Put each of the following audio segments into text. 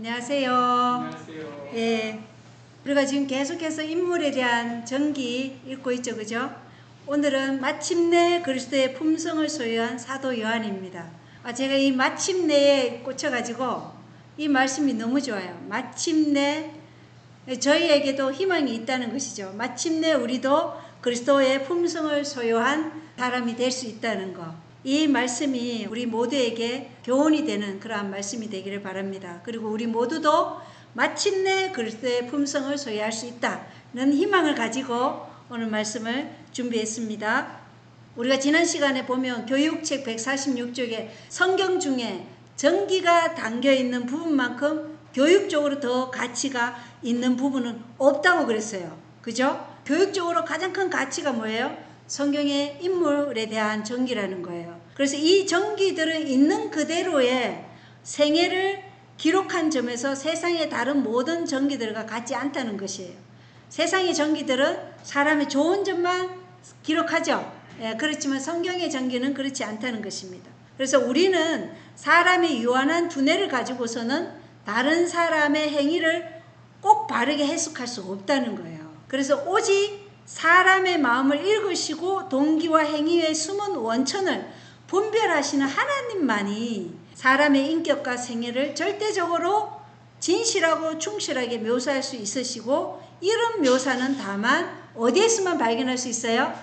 안녕하세요. 안녕하세요. 예, 우리가 지금 계속해서 인물에 대한 전기 읽고 있죠, 그죠? 오늘은 마침내 그리스도의 품성을 소유한 사도 요한입니다. 제가 이 마침내에 꽂혀가지고 이 말씀이 너무 좋아요. 마침내 저희에게도 희망이 있다는 것이죠. 마침내 우리도 그리스도의 품성을 소유한 사람이 될 수 있다는 것. 이 말씀이 우리 모두에게 교훈이 되는 그러한 말씀이 되기를 바랍니다. 그리고 우리 모두도 마침내 그리스도의 품성을 소유할 수 있다는 희망을 가지고 오늘 말씀을 준비했습니다. 우리가 지난 시간에 보면 교육책 146쪽에 성경 중에 전기가 담겨 있는 부분만큼 교육적으로 더 가치가 있는 부분은 없다고 그랬어요. 그죠? 교육적으로 가장 큰 가치가 뭐예요? 성경의 인물에 대한 전기라는 거예요. 그래서 이 전기들은 있는 그대로의 생애를 기록한 점에서 세상의 다른 모든 전기들과 같지 않다는 것이에요. 세상의 전기들은 사람의 좋은 점만 기록하죠. 그렇지만 성경의 전기는 그렇지 않다는 것입니다. 그래서 우리는 사람의 유한한 두뇌를 가지고서는 다른 사람의 행위를 꼭 바르게 해석할 수 없다는 거예요. 그래서 오직 사람의 마음을 읽으시고 동기와 행위의 숨은 원천을 분별하시는 하나님만이 사람의 인격과 생애를 절대적으로 진실하고 충실하게 묘사할 수 있으시고, 이런 묘사는 다만 어디에서만 발견할 수 있어요?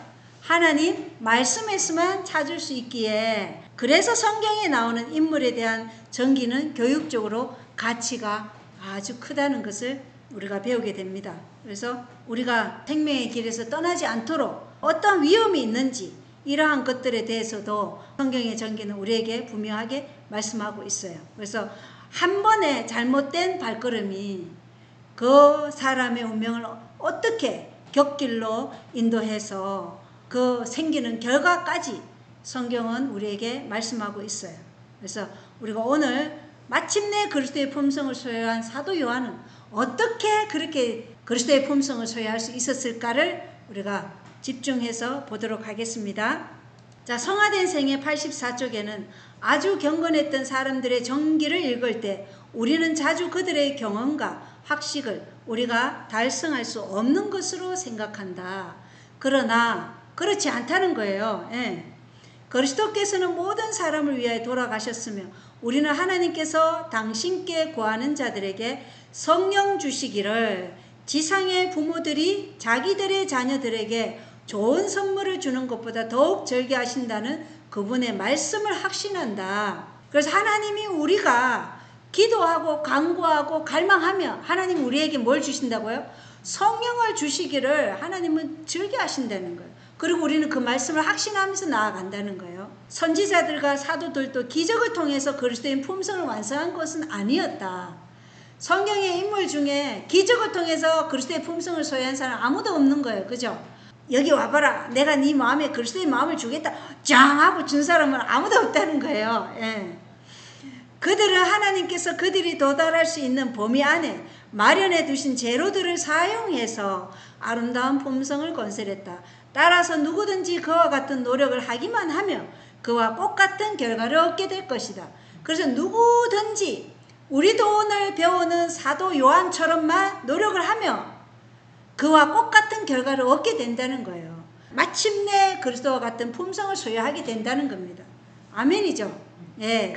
하나님 말씀에서만 찾을 수 있기에, 그래서 성경에 나오는 인물에 대한 전기는 교육적으로 가치가 아주 크다는 것을 우리가 배우게 됩니다. 그래서 우리가 생명의 길에서 떠나지 않도록 어떤 위험이 있는지 이러한 것들에 대해서도 성경의 전기는 우리에게 분명하게 말씀하고 있어요. 그래서 한 번의 잘못된 발걸음이 그 사람의 운명을 어떻게 곁길로 인도해서 그 생기는 결과까지 성경은 우리에게 말씀하고 있어요. 그래서 우리가 오늘 마침내 그리스도의 품성을 소유한 사도 요한은 어떻게 그렇게 그리스도의 품성을 소유할 수 있었을까를 우리가 집중해서 보도록 하겠습니다. 자, 성화된 생애 84쪽에는 아주 경건했던 사람들의 전기를 읽을 때 우리는 자주 그들의 경험과 학식을 우리가 달성할 수 없는 것으로 생각한다. 그러나 그렇지 않다는 거예요. 그리스도께서는 모든 사람을 위하여 돌아가셨으며 우리는 하나님께서 당신께 구하는 자들에게 성령 주시기를 지상의 부모들이 자기들의 자녀들에게 좋은 선물을 주는 것보다 더욱 절개하신다는 그분의 말씀을 확신한다. 그래서 하나님이 우리가 기도하고 간구하고 갈망하며 하나님 우리에게 뭘 주신다고요? 성령을 주시기를 하나님은 절개하신다는 거예요. 그리고 우리는 그 말씀을 확신하면서 나아간다는 거예요. 선지자들과 사도들도 기적을 통해서 그리스도의 품성을 완성한 것은 아니었다. 성경의 인물 중에 기적을 통해서 그리스도의 품성을 소유한 사람 아무도 없는 거예요. 그죠? 여기 와봐라. 내가 네 마음에 그리스도의 마음을 주겠다. 짱 하고 준 사람은 아무도 없다는 거예요. 그들은 하나님께서 그들이 도달할 수 있는 범위 안에 마련해 두신 재료들을 사용해서 아름다운 품성을 건설했다. 따라서 누구든지 그와 같은 노력을 하기만 하며 그와 똑같은 결과를 얻게 될 것이다. 그래서 누구든지 우리도 오늘 배우는 사도 요한처럼만 노력을 하며 그와 똑같은 결과를 얻게 된다는 거예요. 마침내 그리스도와 같은 품성을 소유하게 된다는 겁니다. 아멘이죠?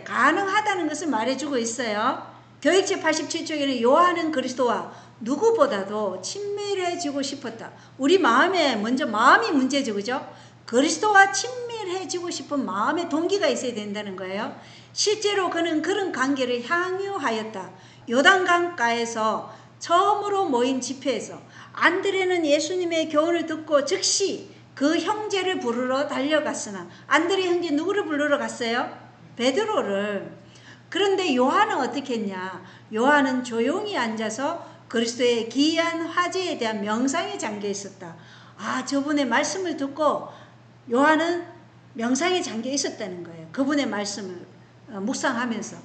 가능하다는 것을 말해주고 있어요. 교육책 87쪽에는 요한은 그리스도와 누구보다도 친밀해지고 싶었다. 우리 마음에 먼저 마음이 문제죠, 그죠? 그리스도와 친밀해지고 싶은 마음의 동기가 있어야 된다는 거예요. 실제로 그는 그런 관계를 향유하였다. 요단강가에서 처음으로 모인 집회에서 안드레는 예수님의 교훈을 듣고 즉시 그 형제를 부르러 달려갔으나, 안드레 형제 누구를 부르러 갔어요? 베드로를. 그런데 요한은 어떻게 했냐? 요한은 조용히 앉아서 그리스도의 기이한 화제에 대한 명상에 잠겨 있었다. 저분의 말씀을 듣고 요한은 명상에 잠겨 있었다는 거예요. 그분의 말씀을 묵상하면서.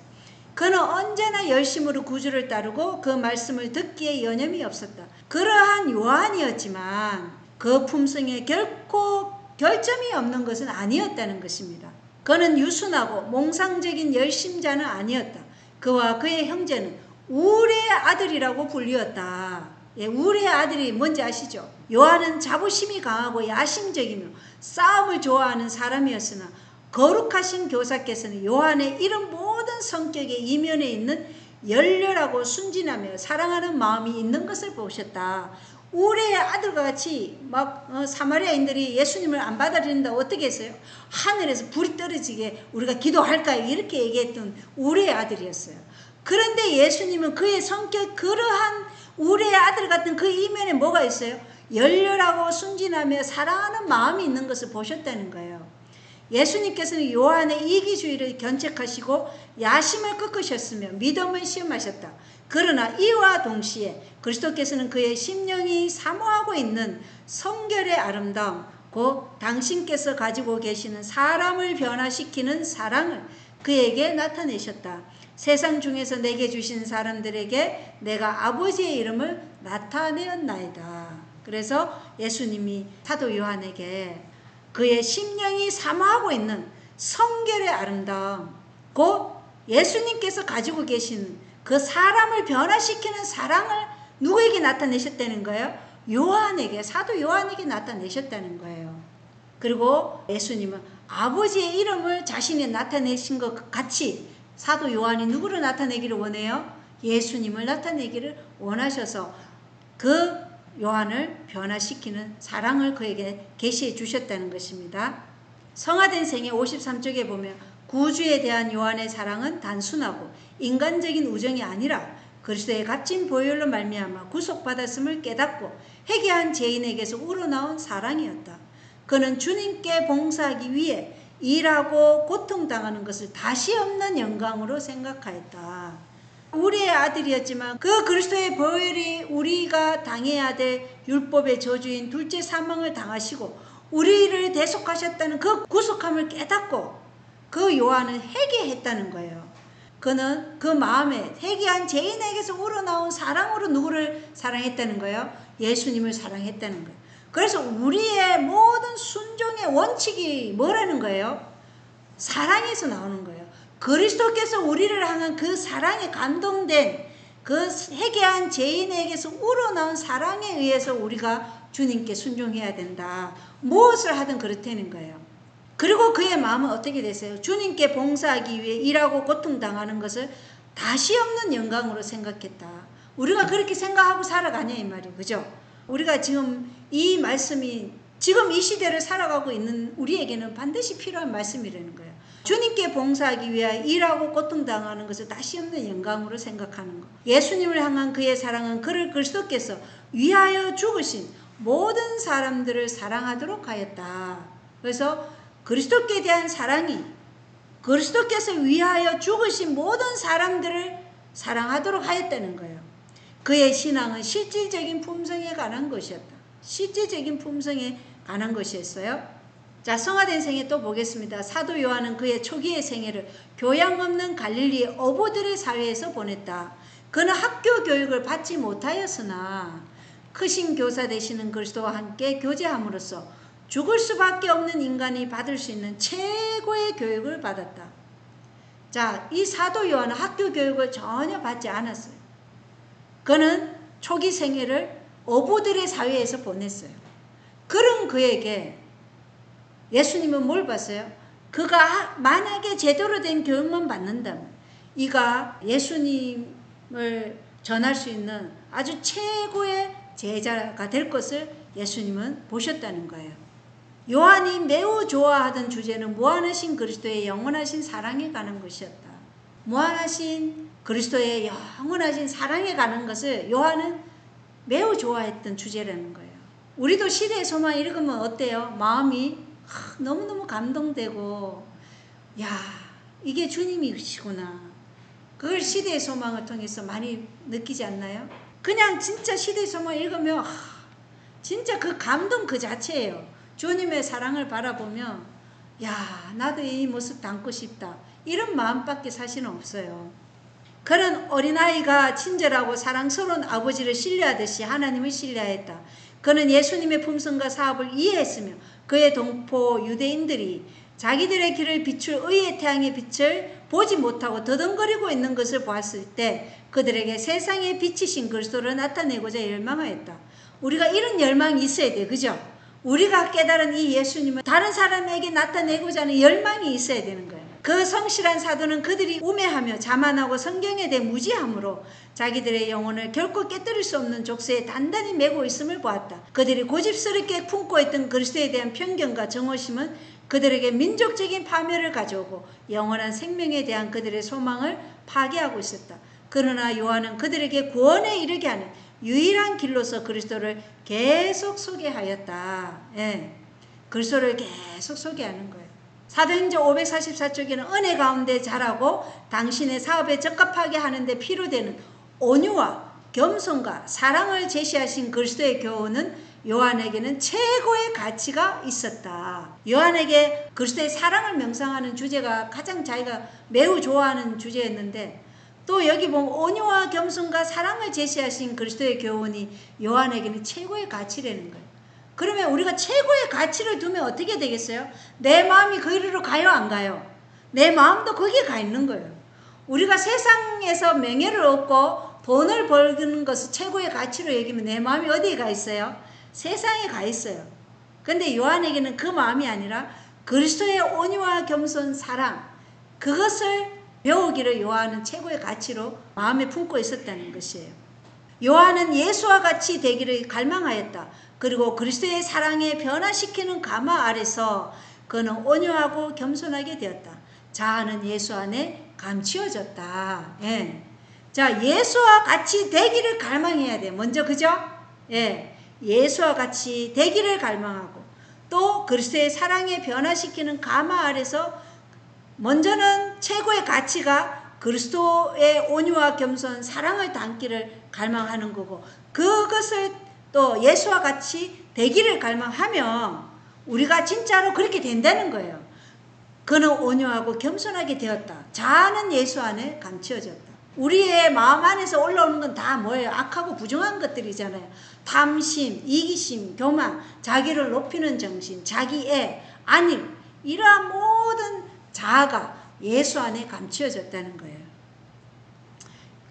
그는 언제나 열심으로 구주를 따르고 그 말씀을 듣기에 여념이 없었다. 그러한 요한이었지만 그 품성에 결코 결점이 없는 것은 아니었다는 것입니다. 그는 유순하고 몽상적인 열심자는 아니었다. 그와 그의 형제는 울의 아들이라고 불리었다. 예, 울의 아들이 뭔지 아시죠? 요한은 자부심이 강하고 야심적이며 싸움을 좋아하는 사람이었으나 거룩하신 교사께서는 요한의 이런 모든 성격의 이면에 있는 열렬하고 순진하며 사랑하는 마음이 있는 것을 보셨다. 울의 아들과 같이 막 사마리아인들이 예수님을 안 받아들인다고 어떻게 했어요? 하늘에서 불이 떨어지게 우리가 기도할까요? 이렇게 얘기했던 울의 아들이었어요. 그런데 예수님은 그의 성격 그러한 울의 아들 같은 그 이면에 뭐가 있어요? 열렬하고 순진하며 사랑하는 마음이 있는 것을 보셨다는 거예요. 예수님께서는 요한의 이기주의를 견책하시고 야심을 꺾으셨으며 믿음을 시험하셨다. 그러나 이와 동시에 그리스도께서는 그의 심령이 사모하고 있는 성결의 아름다움, 곧 당신께서 가지고 계시는 사람을 변화시키는 사랑을 그에게 나타내셨다. 세상 중에서 내게 주신 사람들에게 내가 아버지의 이름을 나타내었나이다. 그래서 예수님이 사도 요한에게 그의 심령이 사모하고 있는 성결의 아름다움, 곧 예수님께서 가지고 계신 그 사람을 변화시키는 사랑을 누구에게 나타내셨다는 거예요? 요한에게, 사도 요한에게 나타내셨다는 거예요. 그리고 예수님은 아버지의 이름을 자신이 나타내신 것 같이 사도 요한이 누구를 나타내기를 원해요? 예수님을 나타내기를 원하셔서 그 요한을 변화시키는 사랑을 그에게 계시해 주셨다는 것입니다. 성화된 생애 53쪽에 보면 구주에 대한 요한의 사랑은 단순하고 인간적인 우정이 아니라 그리스도의 값진 보혈로 말미암아 구속받았음을 깨닫고 회개한 죄인에게서 우러나온 사랑이었다. 그는 주님께 봉사하기 위해 일하고 고통당하는 것을 다시 없는 영광으로 생각하였다. 우리의 아들이었지만 그 그리스도의 보혈이 우리가 당해야 될 율법의 저주인 둘째 사망을 당하시고 우리를 대속하셨다는 그 구속함을 깨닫고 그 요한은 회개했다는 거예요. 그는 그 마음에 회개한 죄인에게서 우러나온 사랑으로 누구를 사랑했다는 거예요? 예수님을 사랑했다는 거예요. 그래서 우리의 모든 순종의 원칙이 뭐라는 거예요? 사랑에서 나오는 거예요. 그리스도께서 우리를 향한 그 사랑에 감동된 그 회개한 죄인에게서 우러나온 사랑에 의해서 우리가 주님께 순종해야 된다. 무엇을 하든 그렇다는 거예요. 그리고 그의 마음은 어떻게 됐어요? 주님께 봉사하기 위해 일하고 고통당하는 것을 다시 없는 영광으로 생각했다. 우리가 그렇게 생각하고 살아가냐 이 말이에요. 그죠? 우리가 지금 이 말씀이 지금 이 시대를 살아가고 있는 우리에게는 반드시 필요한 말씀이라는 거예요. 주님께 봉사하기 위하여 일하고 고통당하는 것을 다시 없는 영광으로 생각하는 것. 예수님을 향한 그의 사랑은 그를 그리스도께서 위하여 죽으신 모든 사람들을 사랑하도록 하였다. 그래서 그리스도께 대한 사랑이 그리스도께서 위하여 죽으신 모든 사람들을 사랑하도록 하였다는 거예요. 그의 신앙은 실질적인 품성에 관한 것이었다. 실질적인 품성에 관한 것이었어요. 자, 성화된 생애 또 보겠습니다. 사도 요한은 그의 초기의 생애를 교양 없는 갈릴리 어부들의 사회에서 보냈다. 그는 학교 교육을 받지 못하였으나 크신 교사 되시는 그리스도와 함께 교제함으로써 죽을 수밖에 없는 인간이 받을 수 있는 최고의 교육을 받았다. 자, 이 사도 요한은 학교 교육을 전혀 받지 않았어요. 그는 초기 생애를 어부들의 사회에서 보냈어요. 그런 그에게 예수님은 뭘 봤어요? 그가 만약에 제대로 된 교육만 받는다면 이가 예수님을 전할 수 있는 아주 최고의 제자가 될 것을 예수님은 보셨다는 거예요. 요한이 매우 좋아하던 주제는 무한하신 그리스도의 영원하신 사랑에 관한 것이었다. 무한하신 그리스도의 영원하신 사랑에 관한 것을 요한은 매우 좋아했던 주제라는 거예요. 우리도 시대의 소망 읽으면 어때요? 마음이 너무너무 감동되고, 야, 이게 주님이시구나. 그걸 시대의 소망을 통해서 많이 느끼지 않나요? 그냥 진짜 시대의 소망 읽으면 진짜 그 감동 그 자체예요. 주님의 사랑을 바라보면 야, 나도 이 모습 담고 싶다. 이런 마음밖에 사실은 없어요. 그런 어린아이가 친절하고 사랑스러운 아버지를 신뢰하듯이 하나님을 신뢰하였다. 그는 예수님의 품성과 사업을 이해했으며 그의 동포 유대인들이 자기들의 길을 비출 의의 태양의 빛을 보지 못하고 더듬거리고 있는 것을 보았을 때 그들에게 세상에 비치신 그리스도를 나타내고자 열망하였다. 우리가 이런 열망이 있어야 돼. 그죠? 우리가 깨달은 이 예수님을 다른 사람에게 나타내고자 하는 열망이 있어야 되는 거예요. 그 성실한 사도는 그들이 우매하며 자만하고 성경에 대해 무지함으로 자기들의 영혼을 결코 깨뜨릴 수 없는 족쇄에 단단히 매고 있음을 보았다. 그들이 고집스럽게 품고 있던 그리스도에 대한 편견과 정오심은 그들에게 민족적인 파멸을 가져오고 영원한 생명에 대한 그들의 소망을 파괴하고 있었다. 그러나 요한은 그들에게 구원에 이르게 하는 유일한 길로서 그리스도를 계속 소개하였다. 예, 그리스도를 계속 소개하는 거예요. 사도행전 544쪽에는 은혜 가운데 자라고 당신의 사업에 적합하게 하는데 필요되는 온유와 겸손과 사랑을 제시하신 그리스도의 교훈은 요한에게는 최고의 가치가 있었다. 요한에게 그리스도의 사랑을 명상하는 주제가 가장 자기가 매우 좋아하는 주제였는데 또 여기 보면 온유와 겸손과 사랑을 제시하신 그리스도의 교훈이 요한에게는 최고의 가치라는 거예요. 그러면 우리가 최고의 가치를 두면 어떻게 되겠어요? 내 마음이 거기로 가요, 안 가요? 내 마음도 거기에 가 있는 거예요. 우리가 세상에서 명예를 얻고 돈을 벌는 것을 최고의 가치로 여기면 내 마음이 어디에 가 있어요? 세상에 가 있어요. 근데 요한에게는 그 마음이 아니라 그리스도의 온유와 겸손 사랑, 그것을 배우기를 요한은 최고의 가치로 마음에 품고 있었다는 것이에요. 요한은 예수와 같이 되기를 갈망하였다. 그리고 그리스도의 사랑에 변화시키는 가마 아래서 그는 온유하고 겸손하게 되었다. 자아는 예수 안에 감추어졌다. 예. 자, 예수와 같이 되기를 갈망해야 돼. 먼저, 그죠? 예. 예수와 같이 되기를 갈망하고 또 그리스도의 사랑에 변화시키는 가마 아래서 먼저는 최고의 가치가 그리스도의 온유와 겸손 사랑을 담기를 갈망하는 거고 그것을 또 예수와 같이 되기를 갈망하면 우리가 진짜로 그렇게 된다는 거예요. 그는 온유하고 겸손하게 되었다. 자아는 예수 안에 감추어졌다. 우리의 마음 안에서 올라오는 건 다 뭐예요? 악하고 부정한 것들이잖아요. 탐심, 이기심, 교만, 자기를 높이는 정신, 자기애, 안임, 이러한 모든 자아가 예수 안에 감추어졌다는 거예요.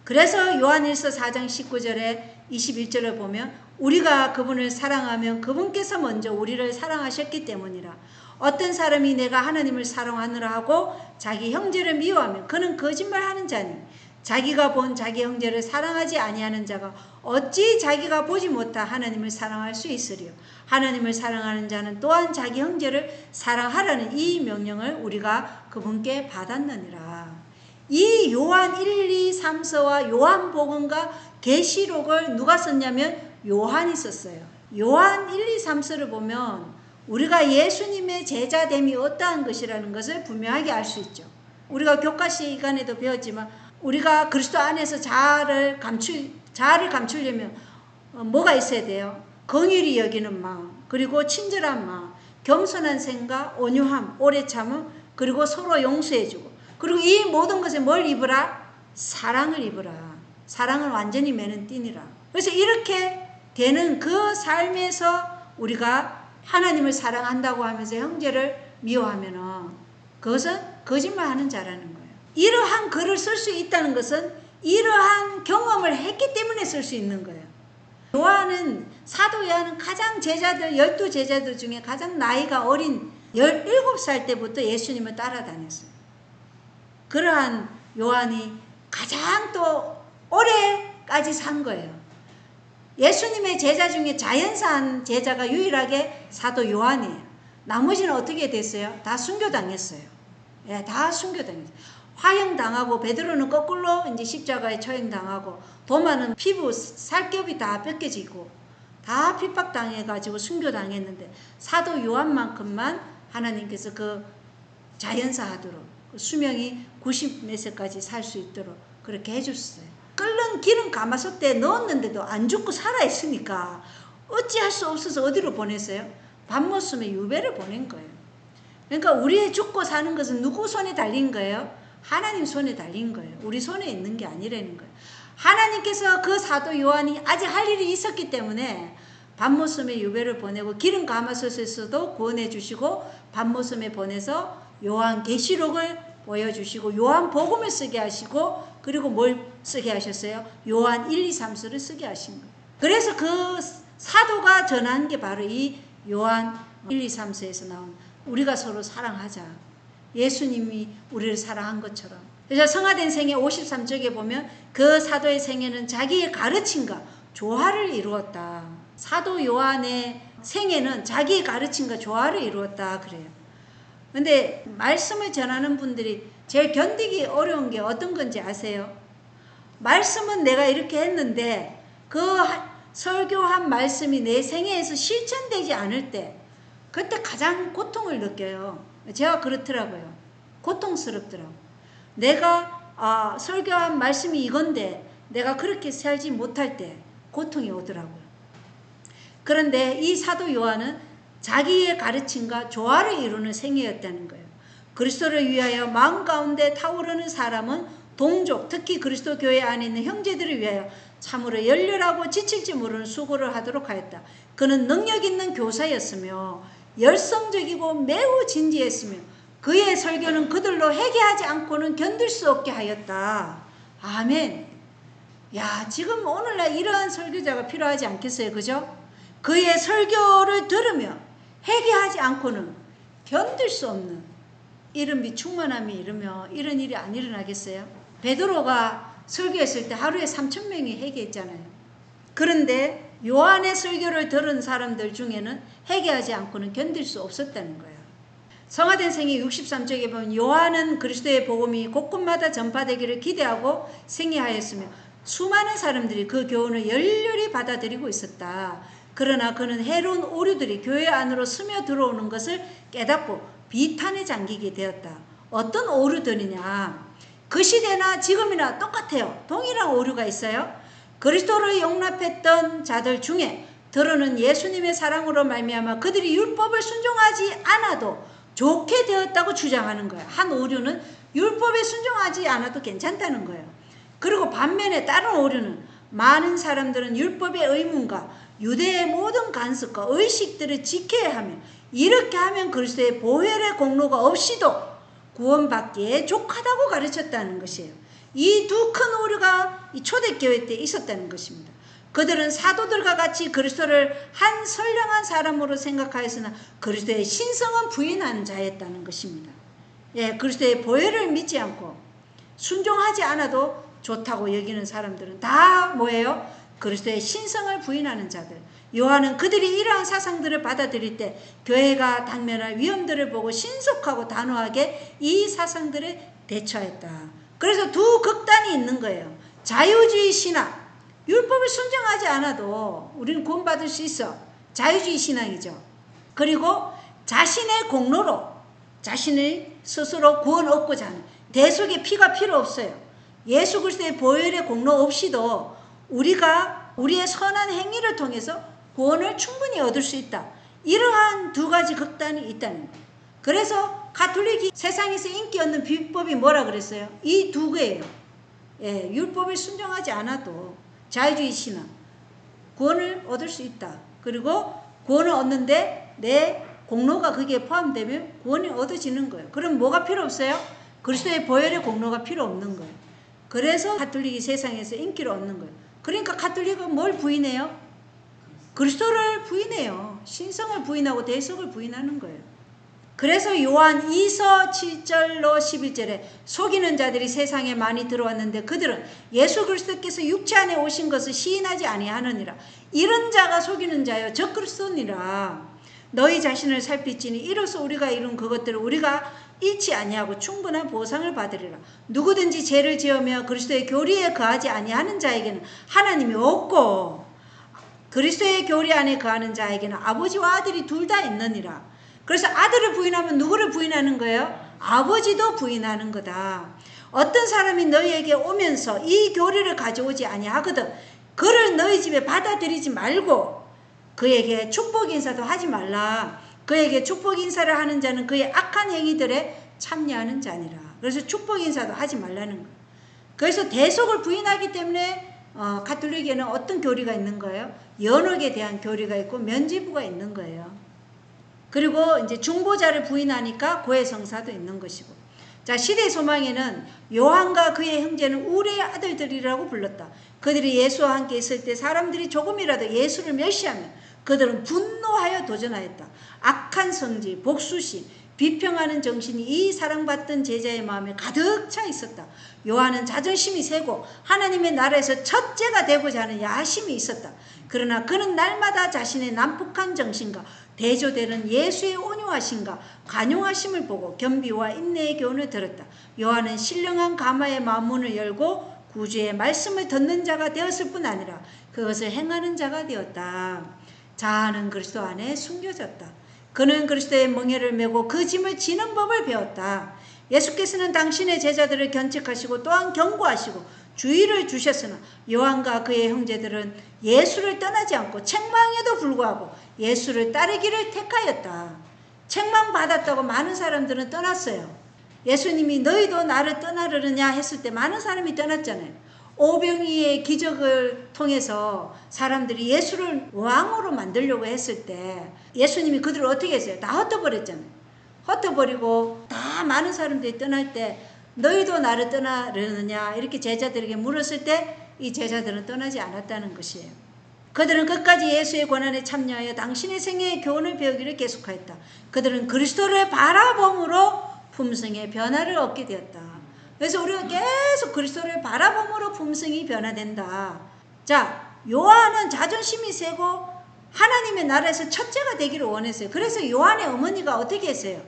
그래서 요한일서 4장 19절에 21절을 보면 우리가 그분을 사랑하면 그분께서 먼저 우리를 사랑하셨기 때문이라. 어떤 사람이 내가 하나님을 사랑하느라 하고 자기 형제를 미워하면 그는 거짓말하는 자니 자기가 본 자기 형제를 사랑하지 아니하는 자가 어찌 자기가 보지 못한 하나님을 사랑할 수 있으리요. 하나님을 사랑하는 자는 또한 자기 형제를 사랑하라는 이 명령을 우리가 그분께 받았느니라. 이 요한 1, 2, 3서와 요한복음과 계시록을 누가 썼냐면 요한이 썼어요. 요한 1, 2, 3서를 보면 우리가 예수님의 제자됨이 어떠한 것이라는 것을 분명하게 알 수 있죠. 우리가 교과 시간에도 배웠지만 우리가 그리스도 안에서 자아를 감추려면 뭐가 있어야 돼요? 긍휼히 여기는 마음, 그리고 친절한 마음, 겸손한 생각, 온유함, 오래 참음, 그리고 서로 용서해주고, 그리고 이 모든 것에 뭘 입으라? 사랑을 입으라. 사랑을 완전히 매는 띠니라. 그래서 이렇게 되는 그 삶에서 우리가 하나님을 사랑한다고 하면서 형제를 미워하면은 그것은 거짓말하는 자라는 거예요. 이러한 글을 쓸 수 있다는 것은 이러한 경험을 했기 때문에 쓸 수 있는 거예요. 사도 요한은 가장 제자들 12제자들 중에 가장 나이가 어린 17살 때부터 예수님을 따라다녔어요. 그러한 요한이 가장 또 오래까지 산 거예요. 예수님의 제자 중에 자연사한 제자가 유일하게 사도 요한이에요. 나머지는 어떻게 됐어요? 다 순교당했어요. 예, 다 순교당했어요. 화형당하고 베드로는 거꾸로 이제 십자가에 처형당하고 도마는 피부 살겹이 다 벗겨지고 다 핍박당해가지고 순교당했는데 사도 요한만큼만 하나님께서 그 자연사하도록 수명이 90몇 세까지 살 수 있도록 그렇게 해줬어요. 끓는 기름 가마솥에 넣었는데도 안 죽고 살아있으니까 어찌할 수 없어서 어디로 보냈어요? 밤모섬에 유배를 보낸 거예요. 그러니까 우리의 죽고 사는 것은 누구 손에 달린 거예요? 하나님 손에 달린 거예요. 우리 손에 있는 게 아니라는 거예요. 하나님께서 그 사도 요한이 아직 할 일이 있었기 때문에 반모섬에 유배를 보내고 기름 가마솥에서도 구원해 주시고 반모섬에 보내서 요한계시록을 보여주시고 요한복음을 쓰게 하시고 그리고 뭘 쓰게 하셨어요? 요한 1, 2, 3서를 쓰게 하신 거예요. 그래서 그 사도가 전한 게 바로 이 요한 1, 2, 3서에서 나온 우리가 서로 사랑하자. 예수님이 우리를 사랑한 것처럼. 그래서 성화된 생애 53쪽에 보면 그 사도의 생애는 자기의 가르침과 조화를 이루었다. 사도 요한의 생애는 자기의 가르침과 조화를 이루었다 그래요. 근데 말씀을 전하는 분들이 제일 견디기 어려운 게 어떤 건지 아세요? 말씀은 내가 이렇게 했는데 그 설교한 말씀이 내 생애에서 실천되지 않을 때 그때 가장 고통을 느껴요. 제가 그렇더라고요. 고통스럽더라고요. 내가 설교한 말씀이 이건데 내가 그렇게 살지 못할 때 고통이 오더라고요. 그런데 이 사도 요한은 자기의 가르침과 조화를 이루는 생애였다는 거예요. 그리스도를 위하여 마음 가운데 타오르는 사람은 동족, 특히 그리스도 교회 안에 있는 형제들을 위하여 참으로 열렬하고 지칠지 모르는 수고를 하도록 하였다. 그는 능력 있는 교사였으며 열성적이고 매우 진지했으며 그의 설교는 그들로 회개하지 않고는 견딜 수 없게 하였다. 아멘. 야, 지금 오늘날 이러한 설교자가 필요하지 않겠어요? 그죠? 그의 설교를 들으며 회개하지 않고는 견딜 수 없는 이런 미충만함이 이르며 이런 일이 안 일어나겠어요? 베드로가 설교했을 때 하루에 3,000명이 회개했잖아요. 그런데 요한의 설교를 들은 사람들 중에는 회개하지 않고는 견딜 수 없었다는 거예요. 성화된 생애 63쪽에 보면 요한은 그리스도의 복음이 곳곳마다 전파되기를 기대하고 생애하였으며 수많은 사람들이 그 교훈을 열렬히 받아들이고 있었다. 그러나 그는 해로운 오류들이 교회 안으로 스며들어오는 것을 깨닫고 비탄에 잠기게 되었다. 어떤 오류들이냐? 그 시대나 지금이나 똑같아요. 동일한 오류가 있어요. 그리스도를 용납했던 자들 중에 더러는 예수님의 사랑으로 말미암아 그들이 율법을 순종하지 않아도 좋게 되었다고 주장하는 거예요. 한 오류는 율법에 순종하지 않아도 괜찮다는 거예요. 그리고 반면에 다른 오류는 많은 사람들은 율법의 의문과 유대의 모든 관습과 의식들을 지켜야 하며 이렇게 하면 그리스도의 보혈의 공로가 없이도 구원받기에 족하다고 가르쳤다는 것이에요. 이 두 큰 오류가 이 초대교회 때 있었다는 것입니다. 그들은 사도들과 같이 그리스도를 한 선량한 사람으로 생각하였으나 그리스도의 신성은 부인하는 자였다는 것입니다. 예, 그리스도의 보혈을 믿지 않고 순종하지 않아도 좋다고 여기는 사람들은 다 뭐예요? 그리스도의 신성을 부인하는 자들. 요한은 그들이 이러한 사상들을 받아들일 때 교회가 당면할 위험들을 보고 신속하고 단호하게 이 사상들을 대처했다. 그래서 두 극단이 있는 거예요. 자유주의 신앙. 율법을 순종하지 않아도 우리는 구원받을 수 있어. 자유주의 신앙이죠. 그리고 자신의 공로로 자신을 스스로 구원 얻고자 하는 대속의 피가 필요 없어요. 예수 그리스도의 보혈의 공로 없이도 우리가 우리의 선한 행위를 통해서 구원을 충분히 얻을 수 있다. 이러한 두 가지 극단이 있다는 거예요. 그래서 가톨릭이 세상에서 인기 얻는 비법이 뭐라 그랬어요? 이 두 개예요. 예, 율법을 순종하지 않아도 자유주의 신앙, 구원을 얻을 수 있다. 그리고 구원을 얻는데 내 공로가 거기에 포함되면 구원이 얻어지는 거예요. 그럼 뭐가 필요 없어요? 그리스도의 보혈의 공로가 필요 없는 거예요. 그래서 가톨릭이 세상에서 인기를 얻는 거예요. 그러니까 가톨릭은 뭘 부인해요? 그리스도를 부인해요. 신성을 부인하고 대속을 부인하는 거예요. 그래서 요한 2서 7절로 11절에 속이는 자들이 세상에 많이 들어왔는데 그들은 예수 그리스도께서 육체 안에 오신 것을 시인하지 아니하느니라. 이런 자가 속이는 자여 적그리스도니라. 너희 자신을 살피지니 이로써 우리가 이룬 그것들을 우리가 잃지 아니하고 충분한 보상을 받으리라. 누구든지 죄를 지으며 그리스도의 교리에 거하지 아니하는 자에게는 하나님이 없고 그리스도의 교리 안에 거하는 자에게는 아버지와 아들이 둘 다 있느니라. 그래서 아들을 부인하면 누구를 부인하는 거예요? 아버지도 부인하는 거다. 어떤 사람이 너희에게 오면서 이 교리를 가져오지 아니하거든 그를 너희 집에 받아들이지 말고 그에게 축복 인사도 하지 말라. 그에게 축복 인사를 하는 자는 그의 악한 행위들에 참여하는 자니라. 그래서 축복 인사도 하지 말라는 거예요. 그래서 대속을 부인하기 때문에 가톨릭에는 어떤 교리가 있는 거예요? 연옥에 대한 교리가 있고 면죄부가 있는 거예요. 그리고 이제 중보자를 부인하니까 고해성사도 있는 것이고. 자, 시대 소망에는 요한과 그의 형제는 우레의 아들들이라고 불렀다. 그들이 예수와 함께 있을 때 사람들이 조금이라도 예수를 멸시하면 그들은 분노하여 도전하였다. 악한 성질, 복수심, 비평하는 정신이 이 사랑받던 제자의 마음에 가득 차 있었다. 요한은 자존심이 세고 하나님의 나라에서 첫째가 되고자 하는 야심이 있었다. 그러나 그는 날마다 자신의 난폭한 정신과 대조되는 예수의 온유하심과 관용하심을 보고 겸비와 인내의 교훈을 들었다. 요한은 신령한 가마의 마음문을 열고 구주의 말씀을 듣는 자가 되었을 뿐 아니라 그것을 행하는 자가 되었다. 자아는 그리스도 안에 숨겨졌다. 그는 그리스도의 멍에를 메고 그 짐을 지는 법을 배웠다. 예수께서는 당신의 제자들을 견책하시고 또한 경고하시고 주의를 주셨으나 요한과 그의 형제들은 예수를 떠나지 않고 책망에도 불구하고 예수를 따르기를 택하였다. 책망받았다고 많은 사람들은 떠났어요. 예수님이 너희도 나를 떠나려느냐 했을 때 많은 사람이 떠났잖아요. 오병이의 기적을 통해서 사람들이 예수를 왕으로 만들려고 했을 때 예수님이 그들을 어떻게 했어요? 다 흩어버렸잖아요. 흩어버리고 다 많은 사람들이 떠날 때 너희도 나를 떠나려느냐 이렇게 제자들에게 물었을 때 이 제자들은 떠나지 않았다는 것이에요. 그들은 끝까지 예수의 권한에 참여하여 당신의 생애의 교훈을 배우기를 계속하였다. 그들은 그리스도를 바라봄으로 품성의 변화를 얻게 되었다. 그래서 우리가 계속 그리스도를 바라봄으로 품성이 변화된다. 자, 요한은 자존심이 세고 하나님의 나라에서 첫째가 되기를 원했어요. 그래서 요한의 어머니가 어떻게 했어요?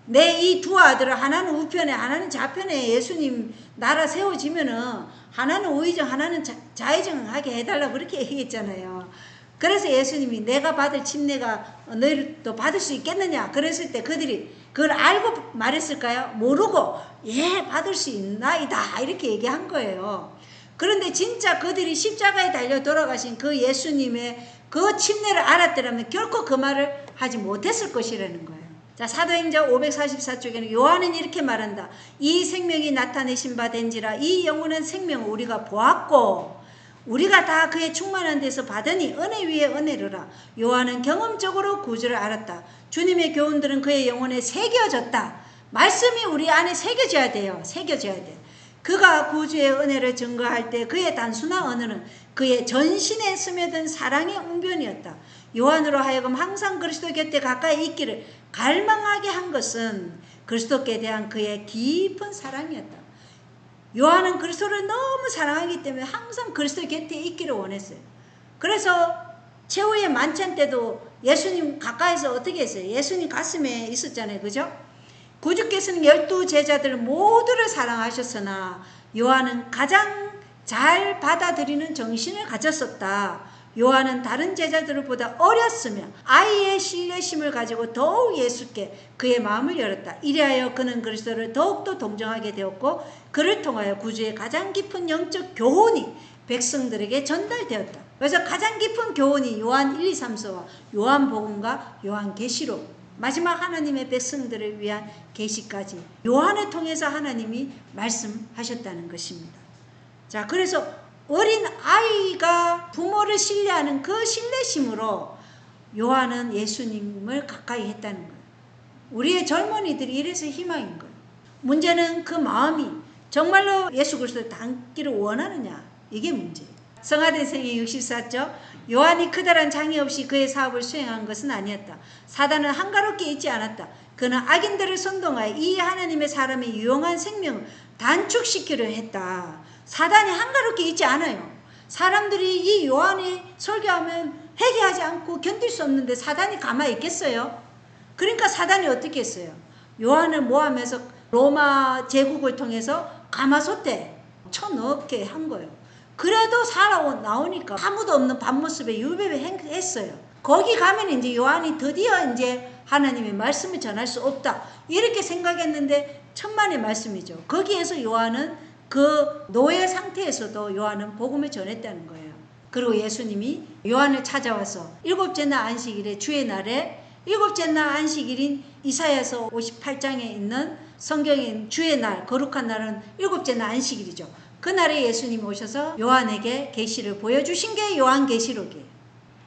내 이 두 아들을 하나는 우편에 하나는 좌편에 예수님 나라 세워지면은 하나는 우의정 하나는 좌의정하게 해달라고 그렇게 얘기했잖아요. 그래서 예수님이 내가 받을 침례가 너희도 받을 수 있겠느냐 그랬을 때 그들이 그걸 알고 말했을까요? 모르고 예 받을 수 있나이다 이렇게 얘기한 거예요. 그런데 진짜 그들이 십자가에 달려 돌아가신 그 예수님의 그 침례를 알았더라면 결코 그 말을 하지 못했을 것이라는 거예요. 자, 사도행전 544쪽에는 요한은 이렇게 말한다. 이 생명이 나타내신 바 된지라 이 영원한 생명을 우리가 보았고 우리가 다 그의 충만한 데서 받으니 은혜 위에 은혜로라. 요한은 경험적으로 구주를 알았다. 주님의 교훈들은 그의 영혼에 새겨졌다. 말씀이 우리 안에 새겨져야 돼요. 새겨져야 돼. 그가 구주의 은혜를 증거할 때 그의 단순한 언어는 그의 전신에 스며든 사랑의 웅변이었다. 요한으로 하여금 항상 그리스도 곁에 가까이 있기를 갈망하게 한 것은 그리스도께 대한 그의 깊은 사랑이었다. 요한은 그리스도를 너무 사랑하기 때문에 항상 그리스도 곁에 있기를 원했어요. 그래서 최후의 만찬 때도 예수님 가까이서 어떻게 했어요? 예수님 가슴에 있었잖아요. 그죠? 구주께서는 12 제자들 모두를 사랑하셨으나 요한은 가장 잘 받아들이는 정신을 가졌었다. 요한은 다른 제자들보다 어렸으며 아이의 신뢰심을 가지고 더욱 예수께 그의 마음을 열었다. 이리하여 그는 그리스도를 더욱더 동정하게 되었고 그를 통하여 구주의 가장 깊은 영적 교훈이 백성들에게 전달되었다. 그래서 가장 깊은 교훈이 요한 1, 2, 3서와 요한복음과 요한계시록 마지막 하나님의 백성들을 위한 계시까지 요한을 통해서 하나님이 말씀하셨다는 것입니다. 자, 그래서 어린 아이가 부모를 신뢰하는 그 신뢰심으로 요한은 예수님을 가까이 했다는 거예요. 우리의 젊은이들이 이래서 희망인 거예요. 문제는 그 마음이 정말로 예수 그리스도를 닮기를 원하느냐 이게 문제예요. 성하대생의 64죠. 요한이 크다란 장애 없이 그의 사업을 수행한 것은 아니었다. 사단은 한가롭게 있지 않았다. 그는 악인들을 선동하여 이 하나님의 사람의 유용한 생명을 단축시키려 했다. 사단이 한가롭게 있지 않아요. 사람들이 이 요한이 설교하면 회개하지 않고 견딜 수 없는데 사단이 가만히 있겠어요? 그러니까 사단이 어떻게 했어요? 요한을 모함해서 로마 제국을 통해서 가마솥에 쳐넣게 한 거예요. 그래도 나오니까 아무도 없는 밤모습에 유배를 했어요. 거기 가면 이제 요한이 드디어 이제 하나님의 말씀을 전할 수 없다. 이렇게 생각했는데 천만의 말씀이죠. 거기에서 요한은 그 노예 상태에서도 요한은 복음을 전했다는 거예요. 그리고 예수님이 요한을 찾아와서 일곱째 날 안식일에 주의 날에 일곱째 날 안식일인 이사야서 58장에 있는 성경에 주의 날 거룩한 날은 일곱째 날 안식일이죠. 그날에 예수님이 오셔서 요한에게 계시를 보여주신 게 요한계시록이에요.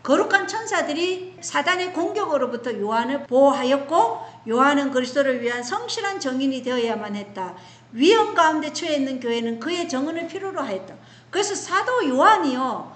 거룩한 천사들이 사단의 공격으로부터 요한을 보호하였고 요한은 그리스도를 위한 성실한 정인이 되어야만 했다. 위험 가운데 처해 있는 교회는 그의 정언을 필요로 하였다. 그래서 사도 요한이요,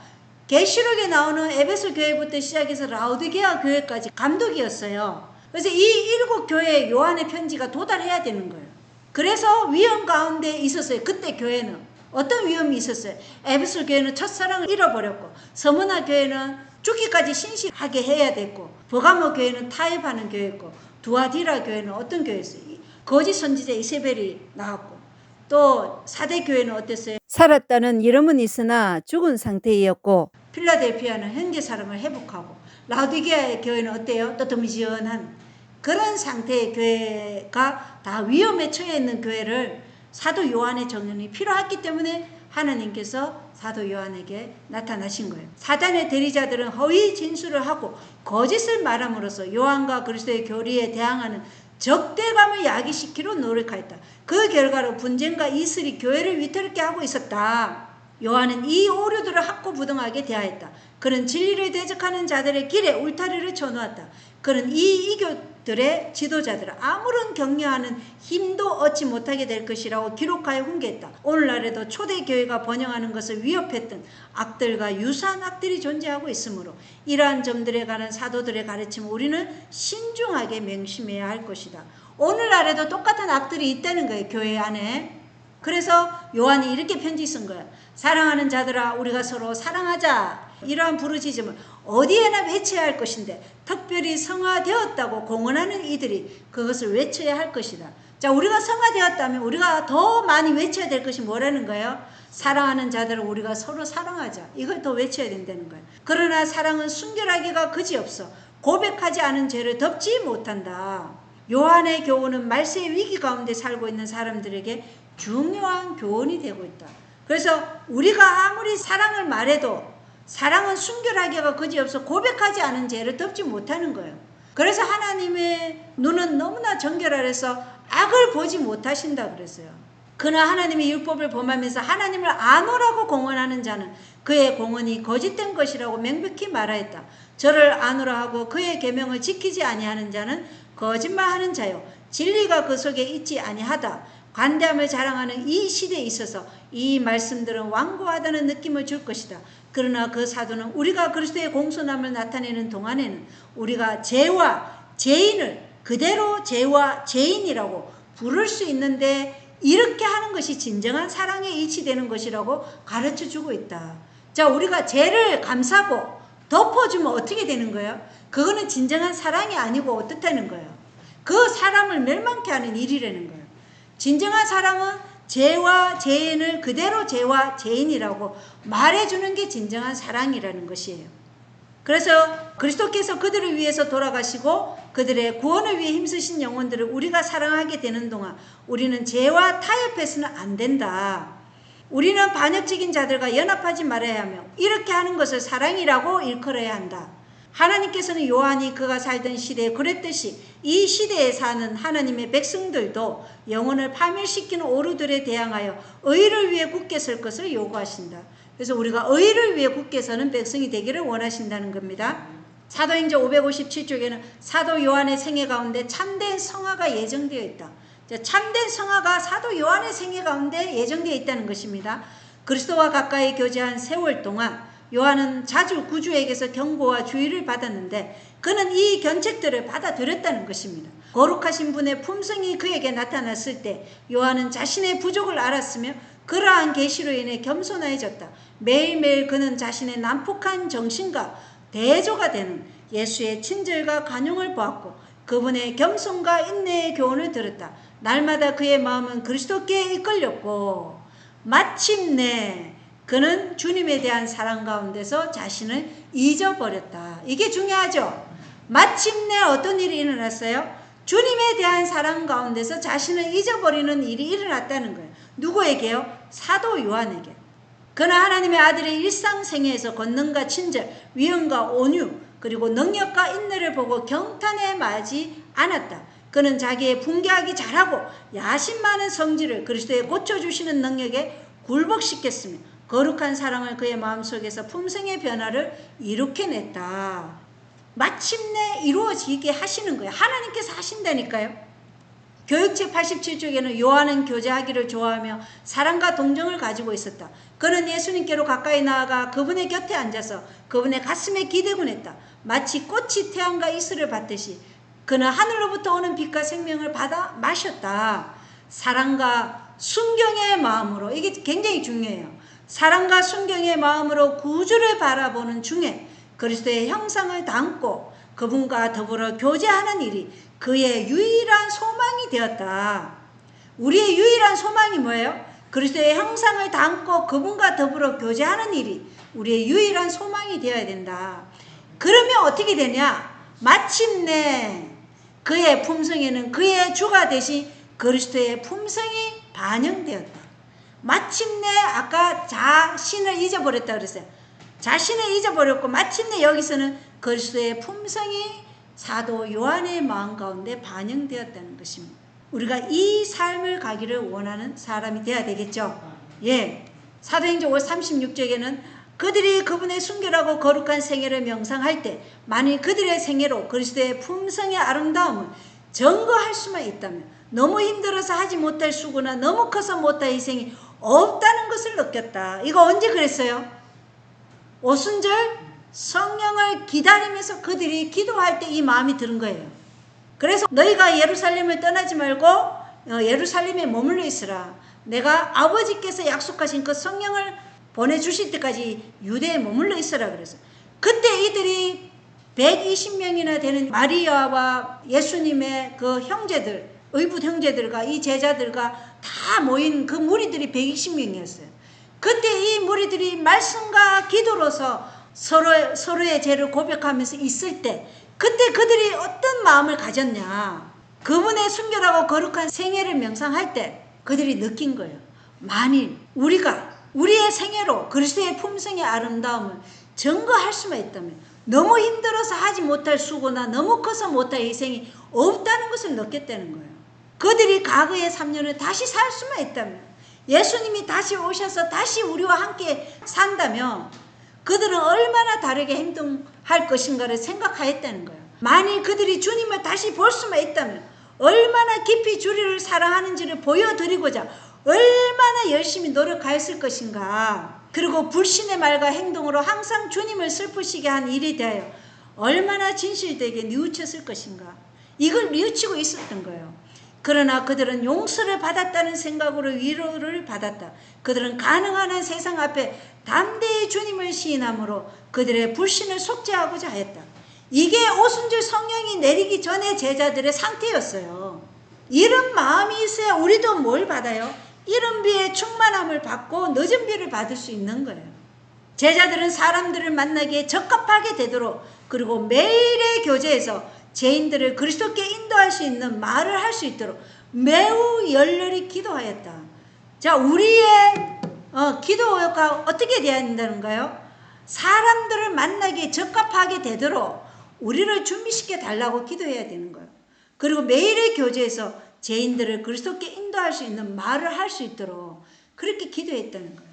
계시록에 나오는 에베소 교회부터 시작해서 라오디게아 교회까지 감독이었어요. 그래서 이 7 교회에 요한의 편지가 도달해야 되는 거예요. 그래서 위험 가운데 있었어요. 그때 교회는 어떤 위험이 있었어요? 에베소 교회는 첫사랑을 잃어버렸고, 서머나 교회는 죽기까지 신실하게 해야 됐고, 버가모 교회는 타협하는 교회였고, 두아디라 교회는 어떤 교회였어요? 거짓 선지자 이세벨이 나왔고, 또 사대 교회는 어땠어요? 살았다는 이름은 있으나 죽은 상태였고, 필라델피아는 현재 사랑을 회복하고, 라오디게아의 교회는 어때요? 떠떠미지근한 그런 상태의 교회가 다 위험에 처해 있는 교회를 사도 요한의 정언이 필요했기 때문에 하나님께서 사도 요한에게 나타나신 거예요. 사단의 대리자들은 허위 진술을 하고 거짓을 말함으로써 요한과 그리스도의 교리에 대항하는 적대감을 야기시키려 노력하였다. 그 결과로 분쟁과 이슬이 교회를 위태롭게 하고 있었다. 요한은 이 오류들을 학고부동하게 대하였다. 그는 진리를 대적하는 자들의 길에 울타리를 쳐놓았다. 그는 이 이교들의 지도자들을 아무런 격려하는 힘도 얻지 못하게 될 것이라고 기록하여 훈계했다. 오늘날에도 초대교회가 번영하는 것을 위협했던 악들과 유사한 악들이 존재하고 있으므로 이러한 점들에 관한 사도들의 가르침을 우리는 신중하게 명심해야 할 것이다. 오늘날에도 똑같은 악들이 있다는 거예요, 교회 안에. 그래서 요한이 이렇게 편지 쓴 거야. 사랑하는 자들아, 우리가 서로 사랑하자. 이러한 부르짖음을 어디에나 외쳐야 할 것인데, 특별히 성화되었다고 공언하는 이들이 그것을 외쳐야 할 것이다. 자, 우리가 성화되었다면 우리가 더 많이 외쳐야 될 것이 뭐라는 거예요? 사랑하는 자들을 우리가 서로 사랑하자. 이걸 더 외쳐야 된다는 거예요. 그러나 사랑은 순결하기가 그지없어 고백하지 않은 죄를 덮지 못한다. 요한의 교훈은 말세의 위기 가운데 살고 있는 사람들에게 중요한 교훈이 되고 있다. 그래서 우리가 아무리 사랑을 말해도 사랑은 순결하기가 그지없어 고백하지 않은 죄를 덮지 못하는 거예요. 그래서 하나님의 눈은 너무나 정결하여서 악을 보지 못하신다 그랬어요. 그러나 하나님의 율법을 범하면서 하나님을 아노라고 공언하는 자는 그의 공언이 거짓된 것이라고 명백히 말하였다. 저를 아노라 하고 그의 계명을 지키지 아니하는 자는 거짓말하는 자요, 진리가 그 속에 있지 아니하다. 관대함을 자랑하는 이 시대에 있어서 이 말씀들은 완고하다는 느낌을 줄 것이다. 그러나 그 사도는 우리가 그리스도의 공손함을 나타내는 동안에는 우리가 죄와 죄인을 그대로 죄와 죄인이라고 부를 수 있는데, 이렇게 하는 것이 진정한 사랑에 일치되는 것이라고 가르쳐주고 있다. 자, 우리가 죄를 감싸고 덮어주면 어떻게 되는 거예요? 그거는 진정한 사랑이 아니고 어떻다는 거예요? 그 사람을 멸망케 하는 일이라는 거예요. 진정한 사랑은 죄와 죄인을 그대로 죄와 죄인이라고 말해주는 게 진정한 사랑이라는 것이에요. 그래서 그리스도께서 그들을 위해서 돌아가시고 그들의 구원을 위해 힘쓰신 영혼들을 우리가 사랑하게 되는 동안 우리는 죄와 타협해서는 안 된다. 우리는 반역적인 자들과 연합하지 말아야 하며 이렇게 하는 것을 사랑이라고 일컬어야 한다. 하나님께서는 요한이 그가 살던 시대에 그랬듯이 이 시대에 사는 하나님의 백성들도 영혼을 파멸시키는 오류들에 대항하여 의를 위해 굳게 설 것을 요구하신다. 그래서 우리가 의를 위해 굳게 서는 백성이 되기를 원하신다는 겁니다. 사도행전 557쪽에는 사도 요한의 생애 가운데 참된 성화가 예정되어 있다. 참된 성화가 사도 요한의 생애 가운데 예정되어 있다는 것입니다. 그리스도와 가까이 교제한 세월 동안 요한은 자주 구주에게서 경고와 주의를 받았는데 그는 이 견책들을 받아들였다는 것입니다. 거룩하신 분의 품성이 그에게 나타났을 때 요한은 자신의 부족을 알았으며 그러한 계시로 인해 겸손해졌다. 매일매일 그는 자신의 난폭한 정신과 대조가 되는 예수의 친절과 간용을 보았고 그분의 겸손과 인내의 교훈을 들었다. 날마다 그의 마음은 그리스도께 이끌렸고 마침내 그는 주님에 대한 사랑 가운데서 자신을 잊어버렸다. 이게 중요하죠. 마침내 어떤 일이 일어났어요? 주님에 대한 사랑 가운데서 자신을 잊어버리는 일이 일어났다는 거예요. 누구에게요? 사도 요한에게. 그는 하나님의 아들의 일상생애에서 권능과 친절, 위엄과 온유, 그리고 능력과 인내를 보고 경탄에 마지 않았다. 그는 자기의 분개하기 잘하고 야심 많은 성질을 그리스도의 고쳐주시는 능력에 굴복시켰으며 거룩한 사랑을 그의 마음속에서 품성의 변화를 일으켜냈다. 마침내 이루어지게 하시는 거예요. 하나님께서 하신다니까요. 교육책 87쪽에는 요한은 교제하기를 좋아하며 사랑과 동정을 가지고 있었다. 그는 예수님께로 가까이 나아가 그분의 곁에 앉아서 그분의 가슴에 기대곤 했다. 마치 꽃이 태양과 이슬을 받듯이 그는 하늘로부터 오는 빛과 생명을 받아 마셨다. 사랑과 순경의 마음으로, 이게 굉장히 중요해요. 사랑과 순경의 마음으로 구주를 바라보는 중에 그리스도의 형상을 담고 그분과 더불어 교제하는 일이 그의 유일한 소망이 되었다. 우리의 유일한 소망이 뭐예요? 그리스도의 형상을 담고 그분과 더불어 교제하는 일이 우리의 유일한 소망이 되어야 된다. 그러면 어떻게 되냐? 마침내 그의 품성에는 그의 주가 되신 그리스도의 품성이 반영되었다. 마침내 아까 자신을 잊어버렸다 그랬어요. 자신을 잊어버렸고 마침내 여기서는 그리스도의 품성이 사도 요한의 마음 가운데 반영되었다는 것입니다. 우리가 이 삶을 가기를 원하는 사람이 되어야 되겠죠. 예. 사도행전 5장 36절에는 그들이 그분의 순결하고 거룩한 생애를 명상할 때 만일 그들의 생애로 그리스도의 품성의 아름다움을 증거할 수만 있다면 너무 힘들어서 하지 못할 수고나 너무 커서 못할 희생이 없다는 것을 느꼈다. 이거 언제 그랬어요? 오순절 성령을 기다리면서 그들이 기도할 때 이 마음이 드는 거예요. 그래서 너희가 예루살렘을 떠나지 말고 예루살렘에 머물러 있으라. 내가 아버지께서 약속하신 그 성령을 보내주실 때까지 유대에 머물러 있으라 그래서 그때 이들이 120명이나 되는 마리아와 예수님의 그 형제들, 의붓 형제들과 이 제자들과 다 모인 그 무리들이 120명이었어요. 그때 이 무리들이 말씀과 기도로서 서로의 죄를 고백하면서 있을 때 그때 그들이 어떤 마음을 가졌냐. 그분의 순결하고 거룩한 생애를 명상할 때 그들이 느낀 거예요. 만일 우리가 우리의 생애로 그리스도의 품성의 아름다움을 증거할 수만 있다면 너무 힘들어서 하지 못할 수고나 너무 커서 못할 희생이 없다는 것을 느꼈다는 거예요. 그들이 과거의 3년을 다시 살 수만 있다면 예수님이 다시 오셔서 다시 우리와 함께 산다면 그들은 얼마나 다르게 행동할 것인가를 생각하였다는 거예요. 만일 그들이 주님을 다시 볼 수만 있다면 얼마나 깊이 주를 사랑하는지를 보여드리고자 얼마나 열심히 노력하였을 것인가. 그리고 불신의 말과 행동으로 항상 주님을 슬프시게 한 일에 대하여 얼마나 진실되게 뉘우쳤을 것인가. 이걸 뉘우치고 있었던 거예요. 그러나 그들은 용서를 받았다는 생각으로 위로를 받았다. 그들은 가능한 한 세상 앞에 담대히 주님을 시인함으로 그들의 불신을 속죄하고자 했다. 이게 오순절 성령이 내리기 전에 제자들의 상태였어요. 이런 마음이 있어야 우리도 뭘 받아요? 이른 비의 충만함을 받고 늦은 비를 받을 수 있는 거예요. 제자들은 사람들을 만나기에 적합하게 되도록 그리고 매일의 교제에서 죄인들을 그리스도께 인도할 수 있는 말을 할 수 있도록 매우 열렬히 기도하였다. 자, 우리의 기도가 어떻게 되어야 된다는가요? 사람들을 만나기에 적합하게 되도록 우리를 준비시켜 달라고 기도해야 되는 거예요. 그리고 매일의 교제에서 죄인들을 그리스도께 인도할 수 있는 말을 할 수 있도록 그렇게 기도했다는 거예요.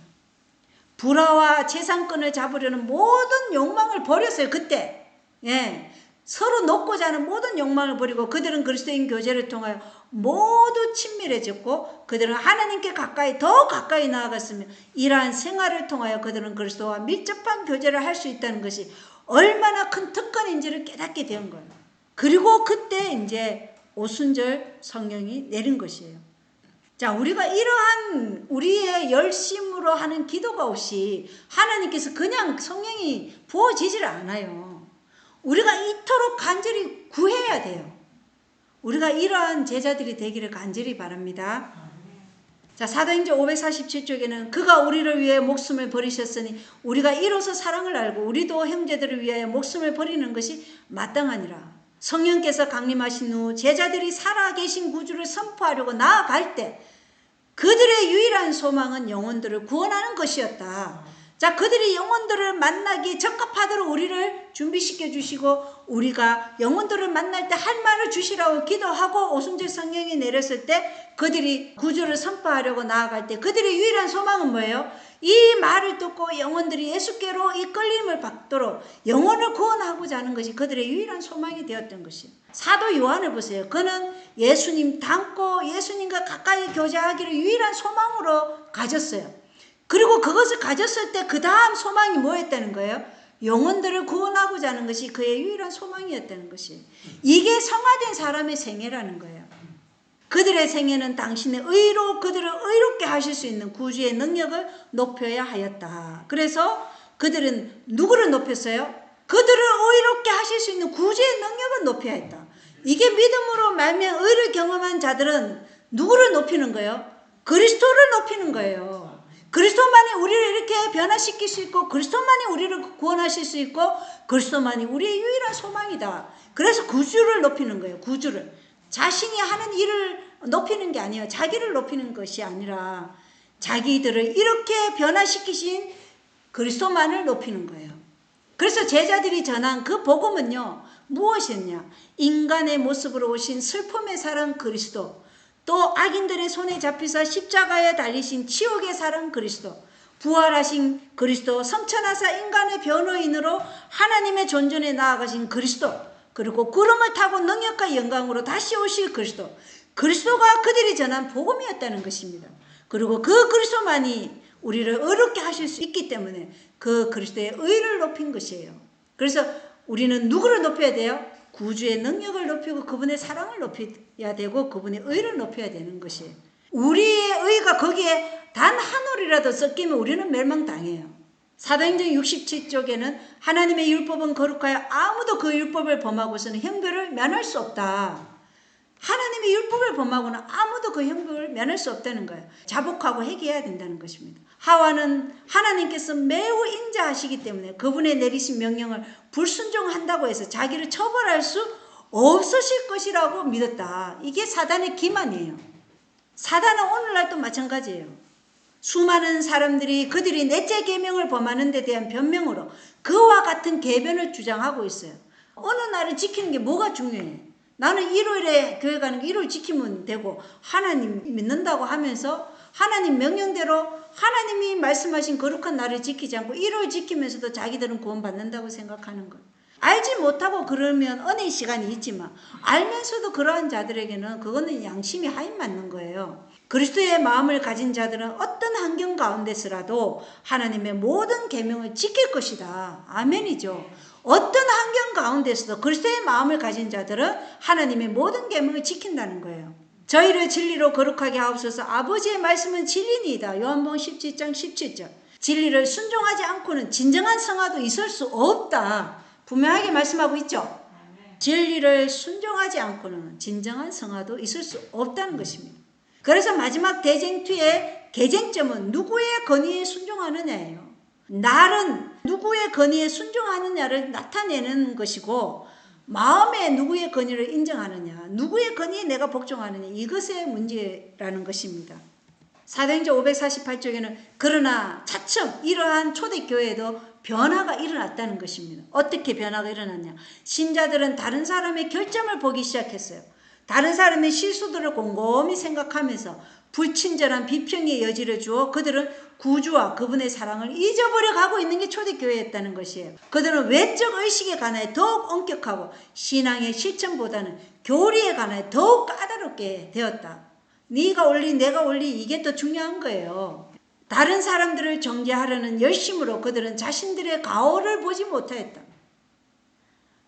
불화와 재산권을 잡으려는 모든 욕망을 버렸어요. 그때. 예. 서로 놓고자 하는 모든 욕망을 버리고 그들은 그리스도인 교제를 통하여 모두 친밀해졌고 그들은 하나님께 더 가까이 나아갔으며 이러한 생활을 통하여 그들은 그리스도와 밀접한 교제를 할 수 있다는 것이 얼마나 큰 특권인지를 깨닫게 된 거예요. 그리고 그때 이제 오순절 성령이 내린 것이에요. 자, 우리가 이러한 우리의 열심으로 하는 기도가 없이 하나님께서 그냥 성령이 부어지질 않아요. 우리가 이토록 간절히 구해야 돼요. 우리가 이러한 제자들이 되기를 간절히 바랍니다. 자, 사도행전 547쪽에는 그가 우리를 위해 목숨을 버리셨으니 우리가 이로써 사랑을 알고 우리도 형제들을 위하여 목숨을 버리는 것이 마땅하니라. 성령께서 강림하신 후 제자들이 살아계신 구주를 선포하려고 나아갈 때 그들의 유일한 소망은 영혼들을 구원하는 것이었다. 자, 그들이 영혼들을 만나기 적합하도록 우리를 준비시켜 주시고 우리가 영혼들을 만날 때 할 말을 주시라고 기도하고 오순절 성령이 내렸을 때 그들이 구주를 선포하려고 나아갈 때 그들의 유일한 소망은 뭐예요? 이 말을 듣고 영혼들이 예수께로 이끌림을 받도록 영혼을 구원하고자 하는 것이 그들의 유일한 소망이 되었던 것이에요. 사도 요한을 보세요. 그는 예수님 닮고 예수님과 가까이 교제하기를 유일한 소망으로 가졌어요. 그리고 그것을 가졌을 때 그 다음 소망이 뭐였다는 거예요? 영혼들을 구원하고자 하는 것이 그의 유일한 소망이었다는 것이. 이게 성화된 사람의 생애라는 거예요. 그들의 생애는 당신의 의로 그들을 의롭게 하실 수 있는 구주의 능력을 높여야 하였다. 그래서 그들은 누구를 높였어요? 그들을 의롭게 하실 수 있는 구주의 능력을 높여야 했다. 이게 믿음으로 말미암아 의를 경험한 자들은 누구를 높이는 거예요? 그리스도를 높이는 거예요. 그리스도만이 우리를 이렇게 변화시킬 수 있고 그리스도만이 우리를 구원하실 수 있고 그리스도만이 우리의 유일한 소망이다. 그래서 구주를 높이는 거예요. 구주를. 자신이 하는 일을 높이는 게 아니에요. 자기를 높이는 것이 아니라 자기들을 이렇게 변화시키신 그리스도만을 높이는 거예요. 그래서 제자들이 전한 그 복음은요. 무엇이었냐? 인간의 모습으로 오신 슬픔의 사랑 그리스도, 또 악인들의 손에 잡히사 십자가에 달리신 지옥의 사랑 그리스도, 부활하신 그리스도, 성천하사 인간의 변호인으로 하나님의 존전에 나아가신 그리스도, 그리고 구름을 타고 능력과 영광으로 다시 오실 그리스도, 그리스도가 그들이 전한 복음이었다는 것입니다. 그리고 그 그리스도만이 우리를 의롭게 하실 수 있기 때문에 그 그리스도의 의를 높인 것이에요. 그래서 우리는 누구를 높여야 돼요? 구주의 능력을 높이고 그분의 사랑을 높여야 되고 그분의 의를 높여야 되는 것이에요. 우리의 의가 거기에 단 한 올이라도 섞이면 우리는 멸망당해요. 사도행전 67쪽에는 하나님의 율법은 거룩하여 아무도 그 율법을 범하고서는 형벌을 면할 수 없다. 하나님의 율법을 범하고는 아무도 그 형벌을 면할 수 없다는 거예요. 자복하고 회개해야 된다는 것입니다. 하와는 하나님께서 매우 인자하시기 때문에 그분의 내리신 명령을 불순종한다고 해서 자기를 처벌할 수 없으실 것이라고 믿었다. 이게 사단의 기만이에요. 사단은 오늘날도 마찬가지예요. 수많은 사람들이 그들이 넷째 계명을 범하는 데 대한 변명으로 그와 같은 계변을 주장하고 있어요. 어느 날을 지키는 게 뭐가 중요해? 나는 일요일에 교회 가는 게 일요일 지키면 되고 하나님 믿는다고 하면서 하나님 명령대로 하나님이 말씀하신 거룩한 날을 지키지 않고 일요일 지키면서도 자기들은 구원받는다고 생각하는 거예요. 알지 못하고 그러면 은혜의 시간이 있지만 알면서도 그러한 자들에게는 그거는 양심이 하인 맞는 거예요. 그리스도의 마음을 가진 자들은 어떤 환경 가운데서라도 하나님의 모든 계명을 지킬 것이다. 아멘이죠. 어떤 환경 가운데서도 그리스도의 마음을 가진 자들은 하나님의 모든 계명을 지킨다는 거예요. 저희를 진리로 거룩하게 하옵소서. 아버지의 말씀은 진리니이다. 요한복음 17장 17절. 진리를 순종하지 않고는 진정한 성화도 있을 수 없다. 분명하게 말씀하고 있죠. 진리를 순종하지 않고는 진정한 성화도 있을 수 없다는 것입니다. 그래서 마지막 대쟁투의 개쟁점은 누구의 건의에 순종하느냐예요. 날은 누구의 건의에 순종하느냐를 나타내는 것이고 마음에 누구의 건의를 인정하느냐, 누구의 건의에 내가 복종하느냐, 이것의 문제라는 것입니다. 사도행전 548쪽에는 그러나 차츰 이러한 초대교회에도 변화가 일어났다는 것입니다. 어떻게 변화가 일어났냐? 신자들은 다른 사람의 결점을 보기 시작했어요. 다른 사람의 실수들을 곰곰이 생각하면서 불친절한 비평의 여지를 주어 그들은 구주와 그분의 사랑을 잊어버려 가고 있는 게 초대교회였다는 것이에요. 그들은 외적 의식에 관하여 더욱 엄격하고 신앙의 실천보다는 교리에 관하여 더욱 까다롭게 되었다. 네가 옳리 내가 옳리 이게 더 중요한 거예요. 다른 사람들을 정죄하려는 열심으로 그들은 자신들의 가오를 보지 못하였다.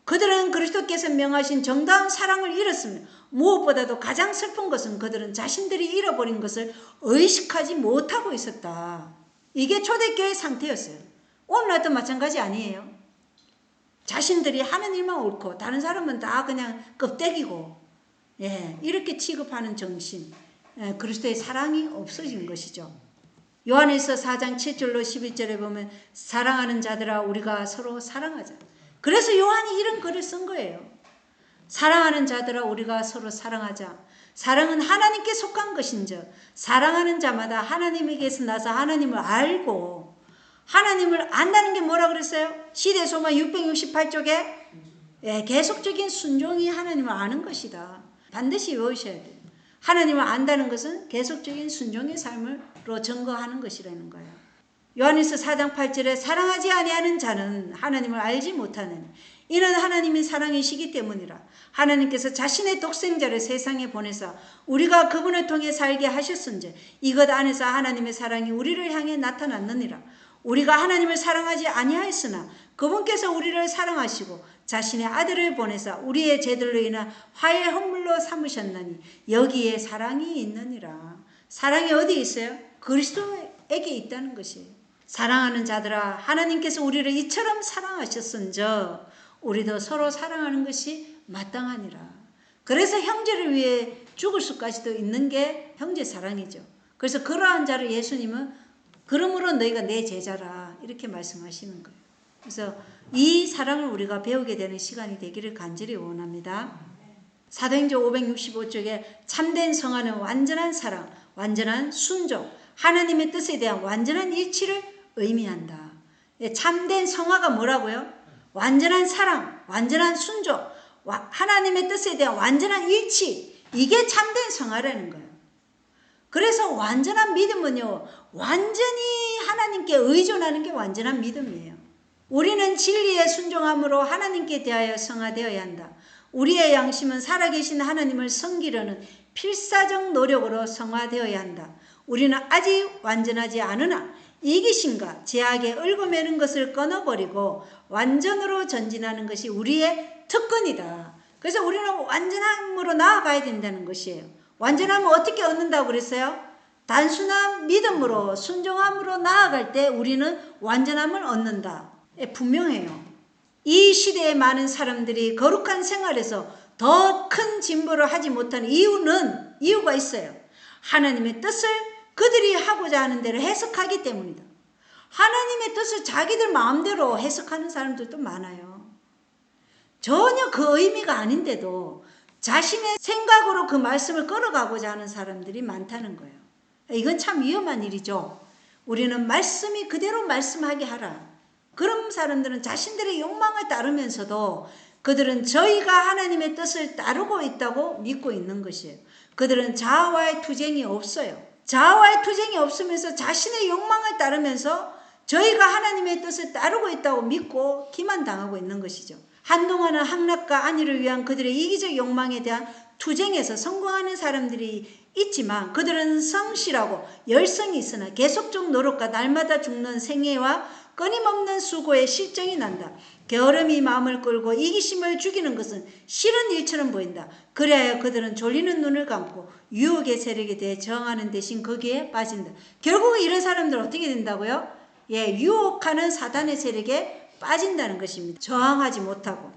그들은 그리스도께서 명하신 정다운 사랑을 잃었으며 무엇보다도 가장 슬픈 것은 그들은 자신들이 잃어버린 것을 의식하지 못하고 있었다. 이게 초대교회의 상태였어요. 오늘날도 마찬가지 아니에요. 자신들이 하는 일만 옳고 다른 사람은 다 그냥 껍데기고 이렇게 취급하는 정신, 그리스도의 사랑이 없어진 것이죠. 요한일서 4장 7절로 11절에 보면 사랑하는 자들아 우리가 서로 사랑하자. 그래서 요한이 이런 글을 쓴 거예요. 사랑하는 자들아 우리가 서로 사랑하자. 사랑은 하나님께 속한 것인즉 사랑하는 자마다 하나님에게서 나서 하나님을 알고 하나님을 안다는 게 뭐라 그랬어요? 시대소만 668쪽에 계속적인 순종이 하나님을 아는 것이다. 반드시 외우셔야 돼요. 하나님을 안다는 것은 계속적인 순종의 삶으로 증거하는 것이라는 거예요. 요한일서 4장 8절에 사랑하지 아니하는 자는 하나님을 알지 못하느니 이는 하나님이 사랑이시기 때문이라. 하나님께서 자신의 독생자를 세상에 보내사 우리가 그분을 통해 살게 하셨은즉 이것 안에서 하나님의 사랑이 우리를 향해 나타났느니라. 우리가 하나님을 사랑하지 아니하였으나 그분께서 우리를 사랑하시고 자신의 아들을 보내사 우리의 죄들로 인한 화해 헌물로 삼으셨나니 여기에 사랑이 있느니라. 사랑이 어디 있어요? 그리스도에게 있다는 것이에요. 사랑하는 자들아, 하나님께서 우리를 이처럼 사랑하셨은즉 우리도 서로 사랑하는 것이 마땅하니라. 그래서 형제를 위해 죽을 수까지도 있는 게 형제 사랑이죠. 그래서 그러한 자를 예수님은 그러므로 너희가 내 제자라 이렇게 말씀하시는 거예요. 그래서 이 사랑을 우리가 배우게 되는 시간이 되기를 간절히 원합니다. 사도행전 565쪽에 참된 성화는 완전한 사랑, 완전한 순종, 하나님의 뜻에 대한 완전한 일치를 의미한다. 참된 성화가 뭐라고요? 완전한 사랑, 완전한 순종, 하나님의 뜻에 대한 완전한 일치, 이게 참된 성화라는 거예요. 그래서 완전한 믿음은요, 완전히 하나님께 의존하는 게 완전한 믿음이에요. 우리는 진리에 순종함으로 하나님께 대하여 성화되어야 한다. 우리의 양심은 살아계신 하나님을 섬기려는 필사적 노력으로 성화되어야 한다. 우리는 아직 완전하지 않으나 이기심과 제약에 얽어매는 것을 끊어버리고 완전으로 전진하는 것이 우리의 특권이다. 그래서 우리는 완전함으로 나아가야 된다는 것이에요. 완전함을 어떻게 얻는다고 그랬어요? 단순한 믿음으로 순종함으로 나아갈 때 우리는 완전함을 얻는다. 분명해요. 이 시대에 많은 사람들이 거룩한 생활에서 더 큰 진보를 하지 못하는 이유가 있어요. 하나님의 뜻을 그들이 하고자 하는 대로 해석하기 때문이다. 하나님의 뜻을 자기들 마음대로 해석하는 사람들도 많아요. 전혀 그 의미가 아닌데도 자신의 생각으로 그 말씀을 끌어가고자 하는 사람들이 많다는 거예요. 이건 참 위험한 일이죠. 우리는 말씀이 그대로 말씀하게 하라. 그런 사람들은 자신들의 욕망을 따르면서도 그들은 저희가 하나님의 뜻을 따르고 있다고 믿고 있는 것이에요. 그들은 자아와의 투쟁이 없어요. 자아와의 투쟁이 없으면서 자신의 욕망을 따르면서 저희가 하나님의 뜻을 따르고 있다고 믿고 기만당하고 있는 것이죠. 한동안은 학락과 안위를 위한 그들의 이기적 욕망에 대한 투쟁에서 성공하는 사람들이 있지만 그들은 성실하고 열성이 있으나 계속적 노력과 날마다 죽는 생애와 끊임없는 수고에 실정이 난다. 게으름이 마음을 끌고 이기심을 죽이는 것은 싫은 일처럼 보인다. 그래야 그들은 졸리는 눈을 감고 유혹의 세력에 대해 저항하는 대신 거기에 빠진다. 결국 이런 사람들은 어떻게 된다고요? 유혹하는 사단의 세력에 빠진다는 것입니다. 저항하지 못하고.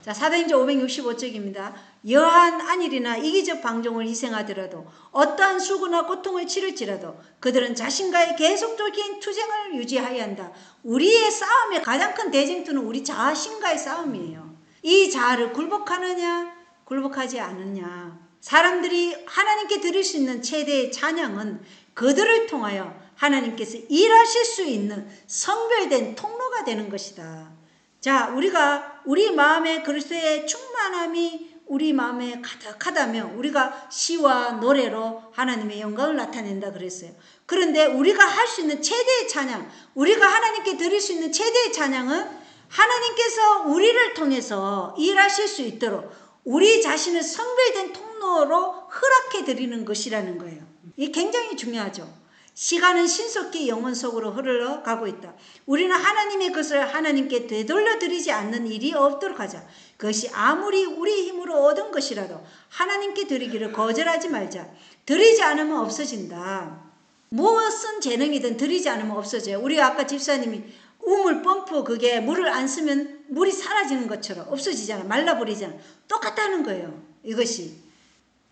자, 사도행전 565쪽입니다. 여한 안일이나 이기적 방종을 희생하더라도 어떠한 수고나 고통을 치를지라도 그들은 자신과의 계속적인 투쟁을 유지해야 한다. 우리의 싸움의 가장 큰 대쟁투는 우리 자신과의 싸움이에요. 이 자아를 굴복하느냐 굴복하지 않느냐. 사람들이 하나님께 드릴 수 있는 최대의 찬양은 그들을 통하여 하나님께서 일하실 수 있는 성별된 통로가 되는 것이다. 자, 우리가 우리 마음에 그리스도의 충만함이 우리 마음에 가득하다면 우리가 시와 노래로 하나님의 영광을 나타낸다 그랬어요. 그런데 우리가 할 수 있는 최대의 찬양, 우리가 하나님께 드릴 수 있는 최대의 찬양은 하나님께서 우리를 통해서 일하실 수 있도록 우리 자신을 성별된 통로로 허락해 드리는 것이라는 거예요. 이게 굉장히 중요하죠. 시간은 신속히 영혼 속으로 흘러가고 있다. 우리는 하나님의 것을 하나님께 되돌려 드리지 않는 일이 없도록 하자. 그것이 아무리 우리 힘으로 얻은 것이라도 하나님께 드리기를 거절하지 말자. 드리지 않으면 없어진다. 무엇은 재능이든 드리지 않으면 없어져요. 우리 아까 집사님이 우물 펌프 그게 물을 안 쓰면 물이 사라지는 것처럼 없어지잖아. 말라버리잖아. 똑같다는 거예요.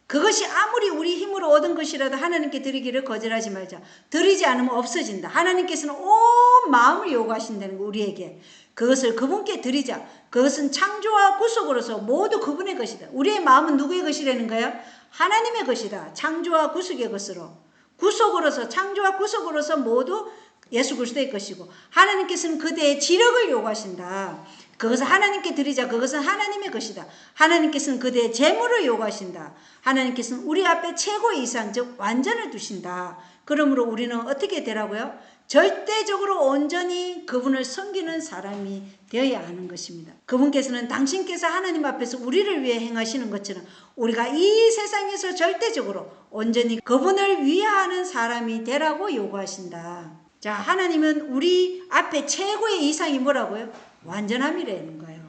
그것이 아무리 우리 힘으로 얻은 것이라도 하나님께 드리기를 거절하지 말자. 드리지 않으면 없어진다. 하나님께서는 온 마음을 요구하신다는 거 우리에게. 그것을 그분께 드리자. 그것은 창조와 구속으로서 모두 그분의 것이다. 우리의 마음은 누구의 것이라는 거예요? 하나님의 것이다. 창조와 구속의 것으로. 구속으로서 창조와 구속으로서 모두 예수 그리스도의 것이고 하나님께서는 그대의 지력을 요구하신다. 그것을 하나님께 드리자. 그것은 하나님의 것이다. 하나님께서는 그대의 재물을 요구하신다. 하나님께서는 우리 앞에 최고의 이상 즉 완전을 두신다. 그러므로 우리는 어떻게 되라고요? 절대적으로 온전히 그분을 섬기는 사람이 되어야 하는 것입니다. 그분께서는 당신께서 하나님 앞에서 우리를 위해 행하시는 것처럼 우리가 이 세상에서 절대적으로 온전히 그분을 위하는 사람이 되라고 요구하신다. 자, 하나님은 우리 앞에 최고의 이상이 뭐라고요? 완전함이라는 거예요.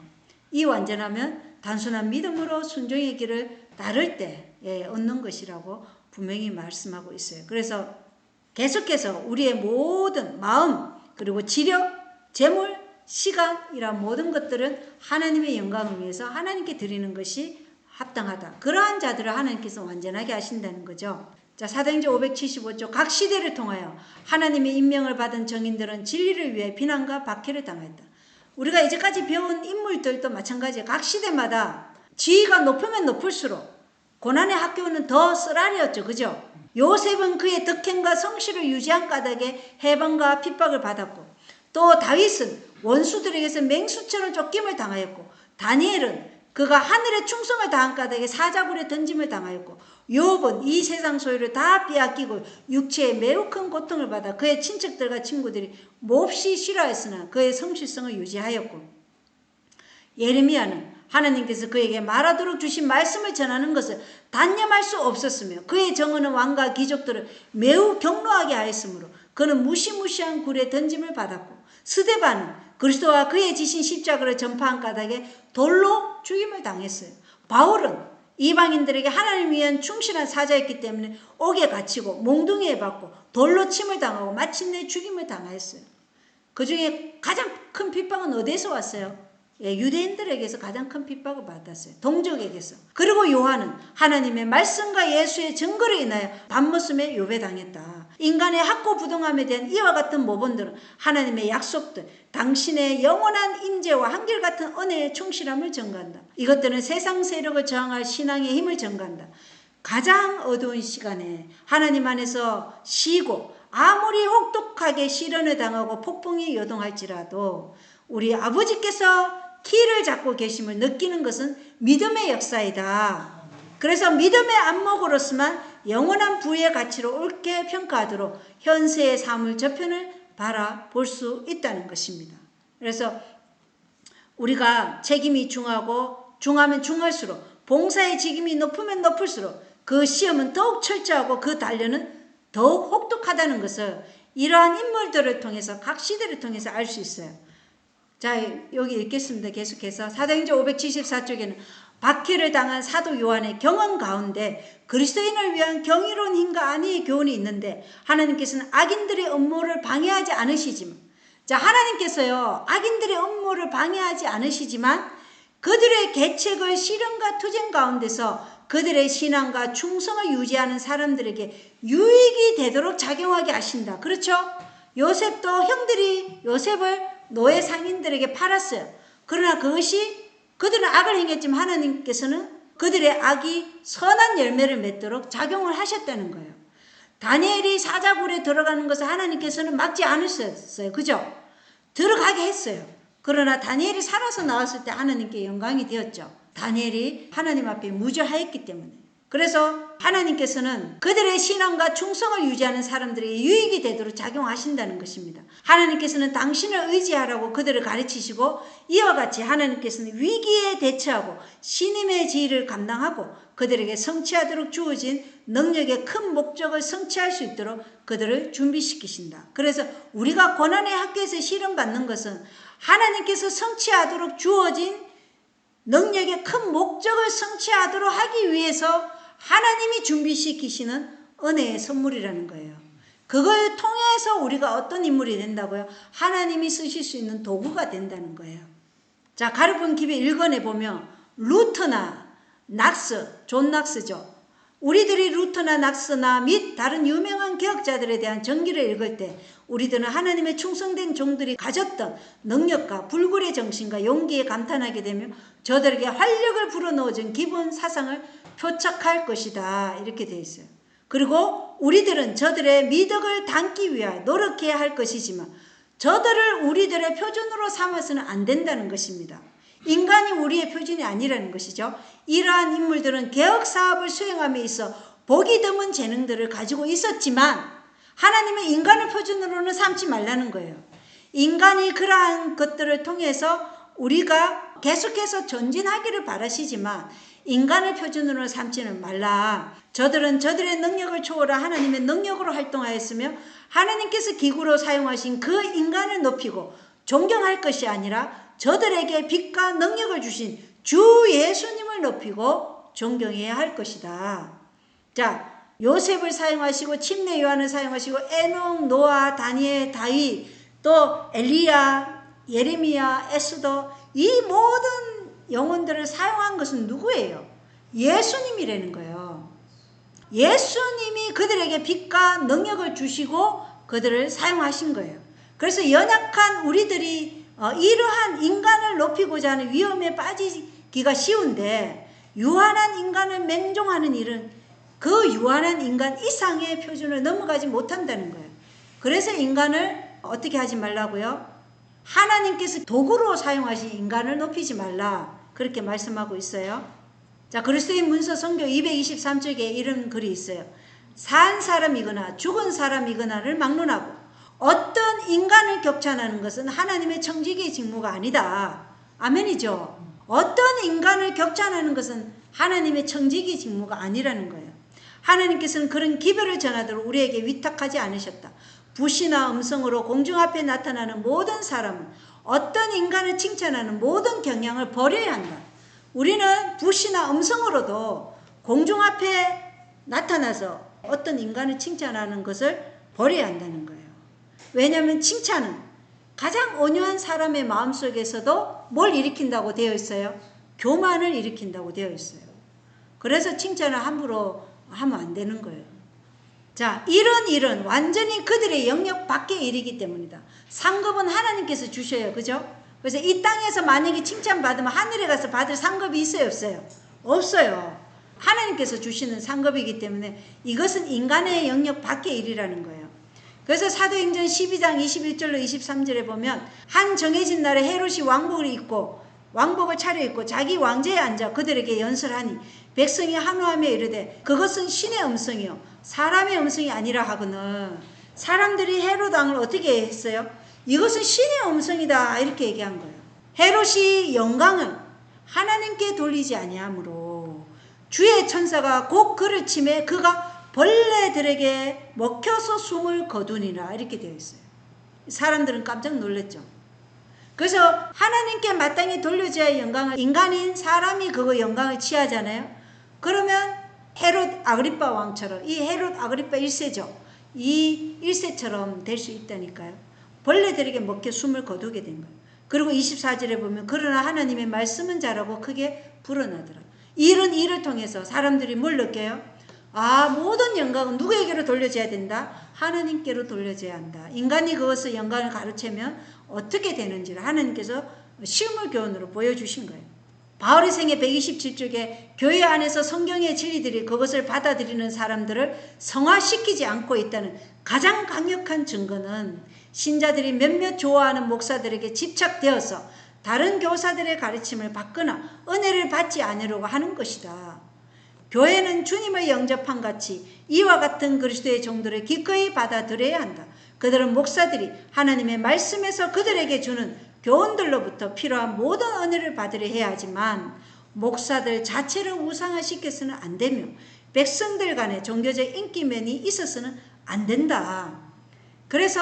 이 완전함은 단순한 믿음으로 순종의 길을 따를 때 얻는 것이라고 분명히 말씀하고 있어요. 그래서 계속해서 우리의 모든 마음 그리고 지력, 재물, 시간 이런 모든 것들은 하나님의 영광을 위해서 하나님께 드리는 것이 합당하다. 그러한 자들을 하나님께서 완전하게 하신다는 거죠. 자, 사도행전 575조 각 시대를 통하여 하나님의 임명을 받은 정인들은 진리를 위해 비난과 박해를 당했다. 우리가 이제까지 배운 인물들도 마찬가지예요. 각 시대마다 지위가 높으면 높을수록 고난의 학교는 더 쓰라렸죠. 그죠? 요셉은 그의 덕행과 성실을 유지한 까닭에 해방과 핍박을 받았고 또 다윗은 원수들에게서 맹수처럼 쫓김을 당하였고 다니엘은 그가 하늘에 충성을 다한 까닭에 사자굴에 던짐을 당하였고 욥은 이 세상 소유를 다 빼앗기고 육체에 매우 큰 고통을 받아 그의 친척들과 친구들이 몹시 싫어했으나 그의 성실성을 유지하였고 예레미야는 하나님께서 그에게 말하도록 주신 말씀을 전하는 것을 단념할 수 없었으며 그의 정언은 왕과 귀족들을 매우 경노하게 하였으므로 그는 무시무시한 굴에 던짐을 받았고 스데반은 그리스도와 그의 지신 십자가를 전파한 까닭에 돌로 죽임을 당했어요. 바울은 이방인들에게 하나님을 위한 충실한 사자였기 때문에 옥에 갇히고 몽둥이에 박고 돌로 침을 당하고 마침내 죽임을 당하였어요. 그 중에 가장 큰 핍박은 어디에서 왔어요? 유대인들에게서 가장 큰 핍박을 받았어요. 동족에게서. 그리고 요한은 하나님의 말씀과 예수의 증거로 인하여 밤모섬에 요배당했다. 인간의 학고부동함에 대한 이와 같은 모본들은 하나님의 약속들, 당신의 영원한 임재와 한결같은 은혜의 충실함을 증거한다. 이것들은 세상 세력을 저항할 신앙의 힘을 증거한다. 가장 어두운 시간에 하나님 안에서 쉬고 아무리 혹독하게 시련을 당하고 폭풍이 요동할지라도 우리 아버지께서 키를 잡고 계심을 느끼는 것은 믿음의 역사이다. 그래서 믿음의 안목으로서만 영원한 부의 가치로 옳게 평가하도록 현세의 사물 저편을 바라볼 수 있다는 것입니다. 그래서 우리가 책임이 중하면 중할수록 봉사의 직임이 높으면 높을수록 그 시험은 더욱 철저하고 그 단련은 더욱 혹독하다는 것을 이러한 인물들을 통해서 각 시대를 통해서 알 수 있어요. 자, 여기 읽겠습니다. 계속해서 사도행전 574쪽에는 박해를 당한 사도 요한의 경험 가운데 그리스도인을 위한 경이로운 힘과 안위의 교훈이 있는데 하나님께서는 악인들의 음모를 방해하지 않으시지만 자, 하나님께서요 악인들의 음모를 방해하지 않으시지만 그들의 계책을 시련과 투쟁 가운데서 그들의 신앙과 충성을 유지하는 사람들에게 유익이 되도록 작용하게 하신다. 그렇죠? 요셉도 형들이 요셉을 노예 상인들에게 팔았어요. 그러나 그것이 그들은 악을 행했지만 하나님께서는 그들의 악이 선한 열매를 맺도록 작용을 하셨다는 거예요. 다니엘이 사자굴에 들어가는 것을 하나님께서는 막지 않으셨어요. 그죠? 들어가게 했어요. 그러나 다니엘이 살아서 나왔을 때 하나님께 영광이 되었죠. 다니엘이 하나님 앞에 무죄하였기 때문에. 그래서 하나님께서는 그들의 신앙과 충성을 유지하는 사람들에게 유익이 되도록 작용하신다는 것입니다. 하나님께서는 당신을 의지하라고 그들을 가르치시고 이와 같이 하나님께서는 위기에 대처하고 신임의 지위를 감당하고 그들에게 성취하도록 주어진 능력의 큰 목적을 성취할 수 있도록 그들을 준비시키신다. 그래서 우리가 고난의 학교에서 시련받는 것은 하나님께서 성취하도록 주어진 능력의 큰 목적을 성취하도록 하기 위해서 하나님이 준비시키시는 은혜의 선물이라는 거예요. 그걸 통해서 우리가 어떤 인물이 된다고요? 하나님이 쓰실 수 있는 도구가 된다는 거예요. 자, 가르픈 기별 1권에 보면 루터나 낙스, 존 낙스죠. 우리들이 루터나 낙스나 및 다른 유명한 개혁자들에 대한 전기를 읽을 때 우리들은 하나님의 충성된 종들이 가졌던 능력과 불굴의 정신과 용기에 감탄하게 되며 저들에게 활력을 불어넣어준 기본 사상을 표착할 것이다. 이렇게 되어 있어요. 그리고 우리들은 저들의 미덕을 담기 위하여 노력해야 할 것이지만 저들을 우리들의 표준으로 삼아서는 안 된다는 것입니다. 인간이 우리의 표준이 아니라는 것이죠. 이러한 인물들은 개혁사업을 수행함에 있어 보기 드문 재능들을 가지고 있었지만 하나님은 인간을 표준으로는 삼지 말라는 거예요. 인간이 그러한 것들을 통해서 우리가 계속해서 전진하기를 바라시지만 인간을 표준으로 삼지는 말라. 저들은 저들의 능력을 초월한 하나님의 능력으로 활동하였으며 하나님께서 기구로 사용하신 그 인간을 높이고 존경할 것이 아니라 저들에게 빛과 능력을 주신 주 예수님을 높이고 존경해야 할 것이다. 자, 요셉을 사용하시고 침례 요한을 사용하시고 에녹, 노아, 다니엘, 다윗, 또 엘리야, 예레미야, 에스더, 이 모든 영혼들을 사용한 것은 누구예요? 예수님이라는 거예요. 예수님이 그들에게 빛과 능력을 주시고 그들을 사용하신 거예요. 그래서 연약한 우리들이 이러한 인간을 높이고자 하는 위험에 빠지기가 쉬운데 유한한 인간을 맹종하는 일은 그 유한한 인간 이상의 표준을 넘어가지 못한다는 거예요. 그래서 인간을 어떻게 하지 말라고요? 하나님께서 도구로 사용하신 인간을 높이지 말라. 그렇게 말씀하고 있어요. 자, 그리스도인 문서 성경 223쪽에 이런 글이 있어요. 산 사람이거나 죽은 사람이거나를 막론하고 어떤 인간을 격찬하는 것은 하나님의 청지기의 직무가 아니다. 아멘이죠. 어떤 인간을 격찬하는 것은 하나님의 청지기의 직무가 아니라는 거예요. 하나님께서는 그런 기별을 전하도록 우리에게 위탁하지 않으셨다. 붓이나 음성으로 공중 앞에 나타나는 모든 사람은 어떤 인간을 칭찬하는 모든 경향을 버려야 한다. 우리는 붓이나 음성으로도 공중 앞에 나타나서 어떤 인간을 칭찬하는 것을 버려야 한다는 거예요. 왜냐하면 칭찬은 가장 온유한 사람의 마음속에서도 뭘 일으킨다고 되어 있어요? 교만을 일으킨다고 되어 있어요. 그래서 칭찬을 함부로 하면 안 되는 거예요. 자, 이런 일은 완전히 그들의 영역 밖의 일이기 때문이다. 상급은 하나님께서 주셔요. 그죠? 그래서 이 땅에서 만약에 칭찬받으면 하늘에 가서 받을 상급이 있어요? 없어요? 없어요. 하나님께서 주시는 상급이기 때문에 이것은 인간의 영역 밖의 일이라는 거예요. 그래서 사도행전 12장 21절로 23절에 보면 한 정해진 날에 헤롯이 왕복을 차려입고 자기 왕좌에 앉아 그들에게 연설하니 백성이 한호하며 이르되 그것은 신의 음성이요 사람의 음성이 아니라 하거늘. 사람들이 헤롯 왕을 어떻게 했어요? 이것은 신의 음성이다 이렇게 얘기한 거예요. 헤롯이 영광을 하나님께 돌리지 아니하므로 주의 천사가 곧 그를 치매 그가 벌레들에게 먹혀서 숨을 거두니라 이렇게 되어 있어요. 사람들은 깜짝 놀랐죠. 그래서 하나님께 마땅히 돌려줘야 할 영광을 인간인 사람이 그거 영광을 취하잖아요. 그러면 헤롯 아그리빠 왕처럼 이 헤롯 아그리빠 1세죠. 이 1세처럼 될 수 있다니까요. 벌레들에게 먹혀 숨을 거두게 된 거예요. 그리고 24절에 보면 그러나 하나님의 말씀은 잘하고 크게 불어나더라. 이런 일을 통해서 사람들이 뭘 느껴요? 아, 모든 영광은 누구에게로 돌려줘야 된다? 하나님께로 돌려줘야 한다. 인간이 그것을 영광을 가르치면 어떻게 되는지를 하나님께서 실물 교훈으로 보여주신 거예요. 바울의 생애 127쪽에 교회 안에서 성경의 진리들이 그것을 받아들이는 사람들을 성화시키지 않고 있다는 가장 강력한 증거는 신자들이 몇몇 좋아하는 목사들에게 집착되어서 다른 교사들의 가르침을 받거나 은혜를 받지 않으려고 하는 것이다. 교회는 주님을 영접한 같이 이와 같은 그리스도의 종들을 기꺼이 받아들여야 한다. 그들은 목사들이 하나님의 말씀에서 그들에게 주는 교훈들로부터 필요한 모든 은혜를 받으려 해야 하지만 목사들 자체를 우상화시켜서는 안 되며 백성들 간의 종교적 인기면이 있어서는 안 된다. 그래서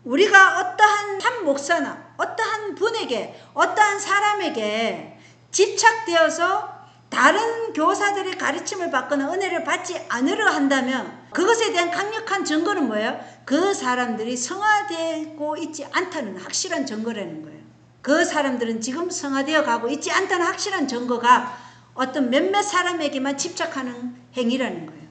우리가 어떠한 한 목사나 어떠한 분에게 어떠한 사람에게 집착되어서 다른 교사들의 가르침을 받거나 은혜를 받지 않으려 한다면 그것에 대한 강력한 증거는 뭐예요? 그 사람들이 성화되고 있지 않다는 확실한 증거라는 거예요. 그 사람들은 지금 성화되어 가고 있지 않다는 확실한 증거가 어떤 몇몇 사람에게만 집착하는 행위라는 거예요.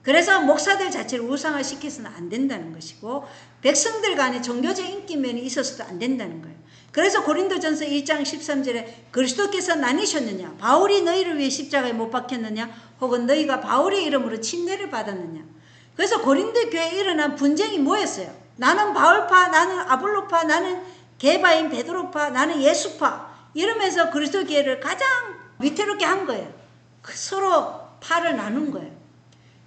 그래서 목사들 자체를 우상화시켜서는 안 된다는 것이고 백성들 간에 종교적 인기면이 있어서도 안 된다는 거예요. 그래서 고린도전서 1장 13절에 그리스도께서 나뉘셨느냐? 바울이 너희를 위해 십자가에 못 박혔느냐? 혹은 너희가 바울의 이름으로 침례를 받았느냐? 그래서 고린도 교회에 일어난 분쟁이 뭐였어요? 나는 바울파, 나는 아볼로파, 나는 게바인 베드로파, 나는 예수파 이러면서 그리스도 교회를 가장 위태롭게 한 거예요. 서로 파를 나눈 거예요.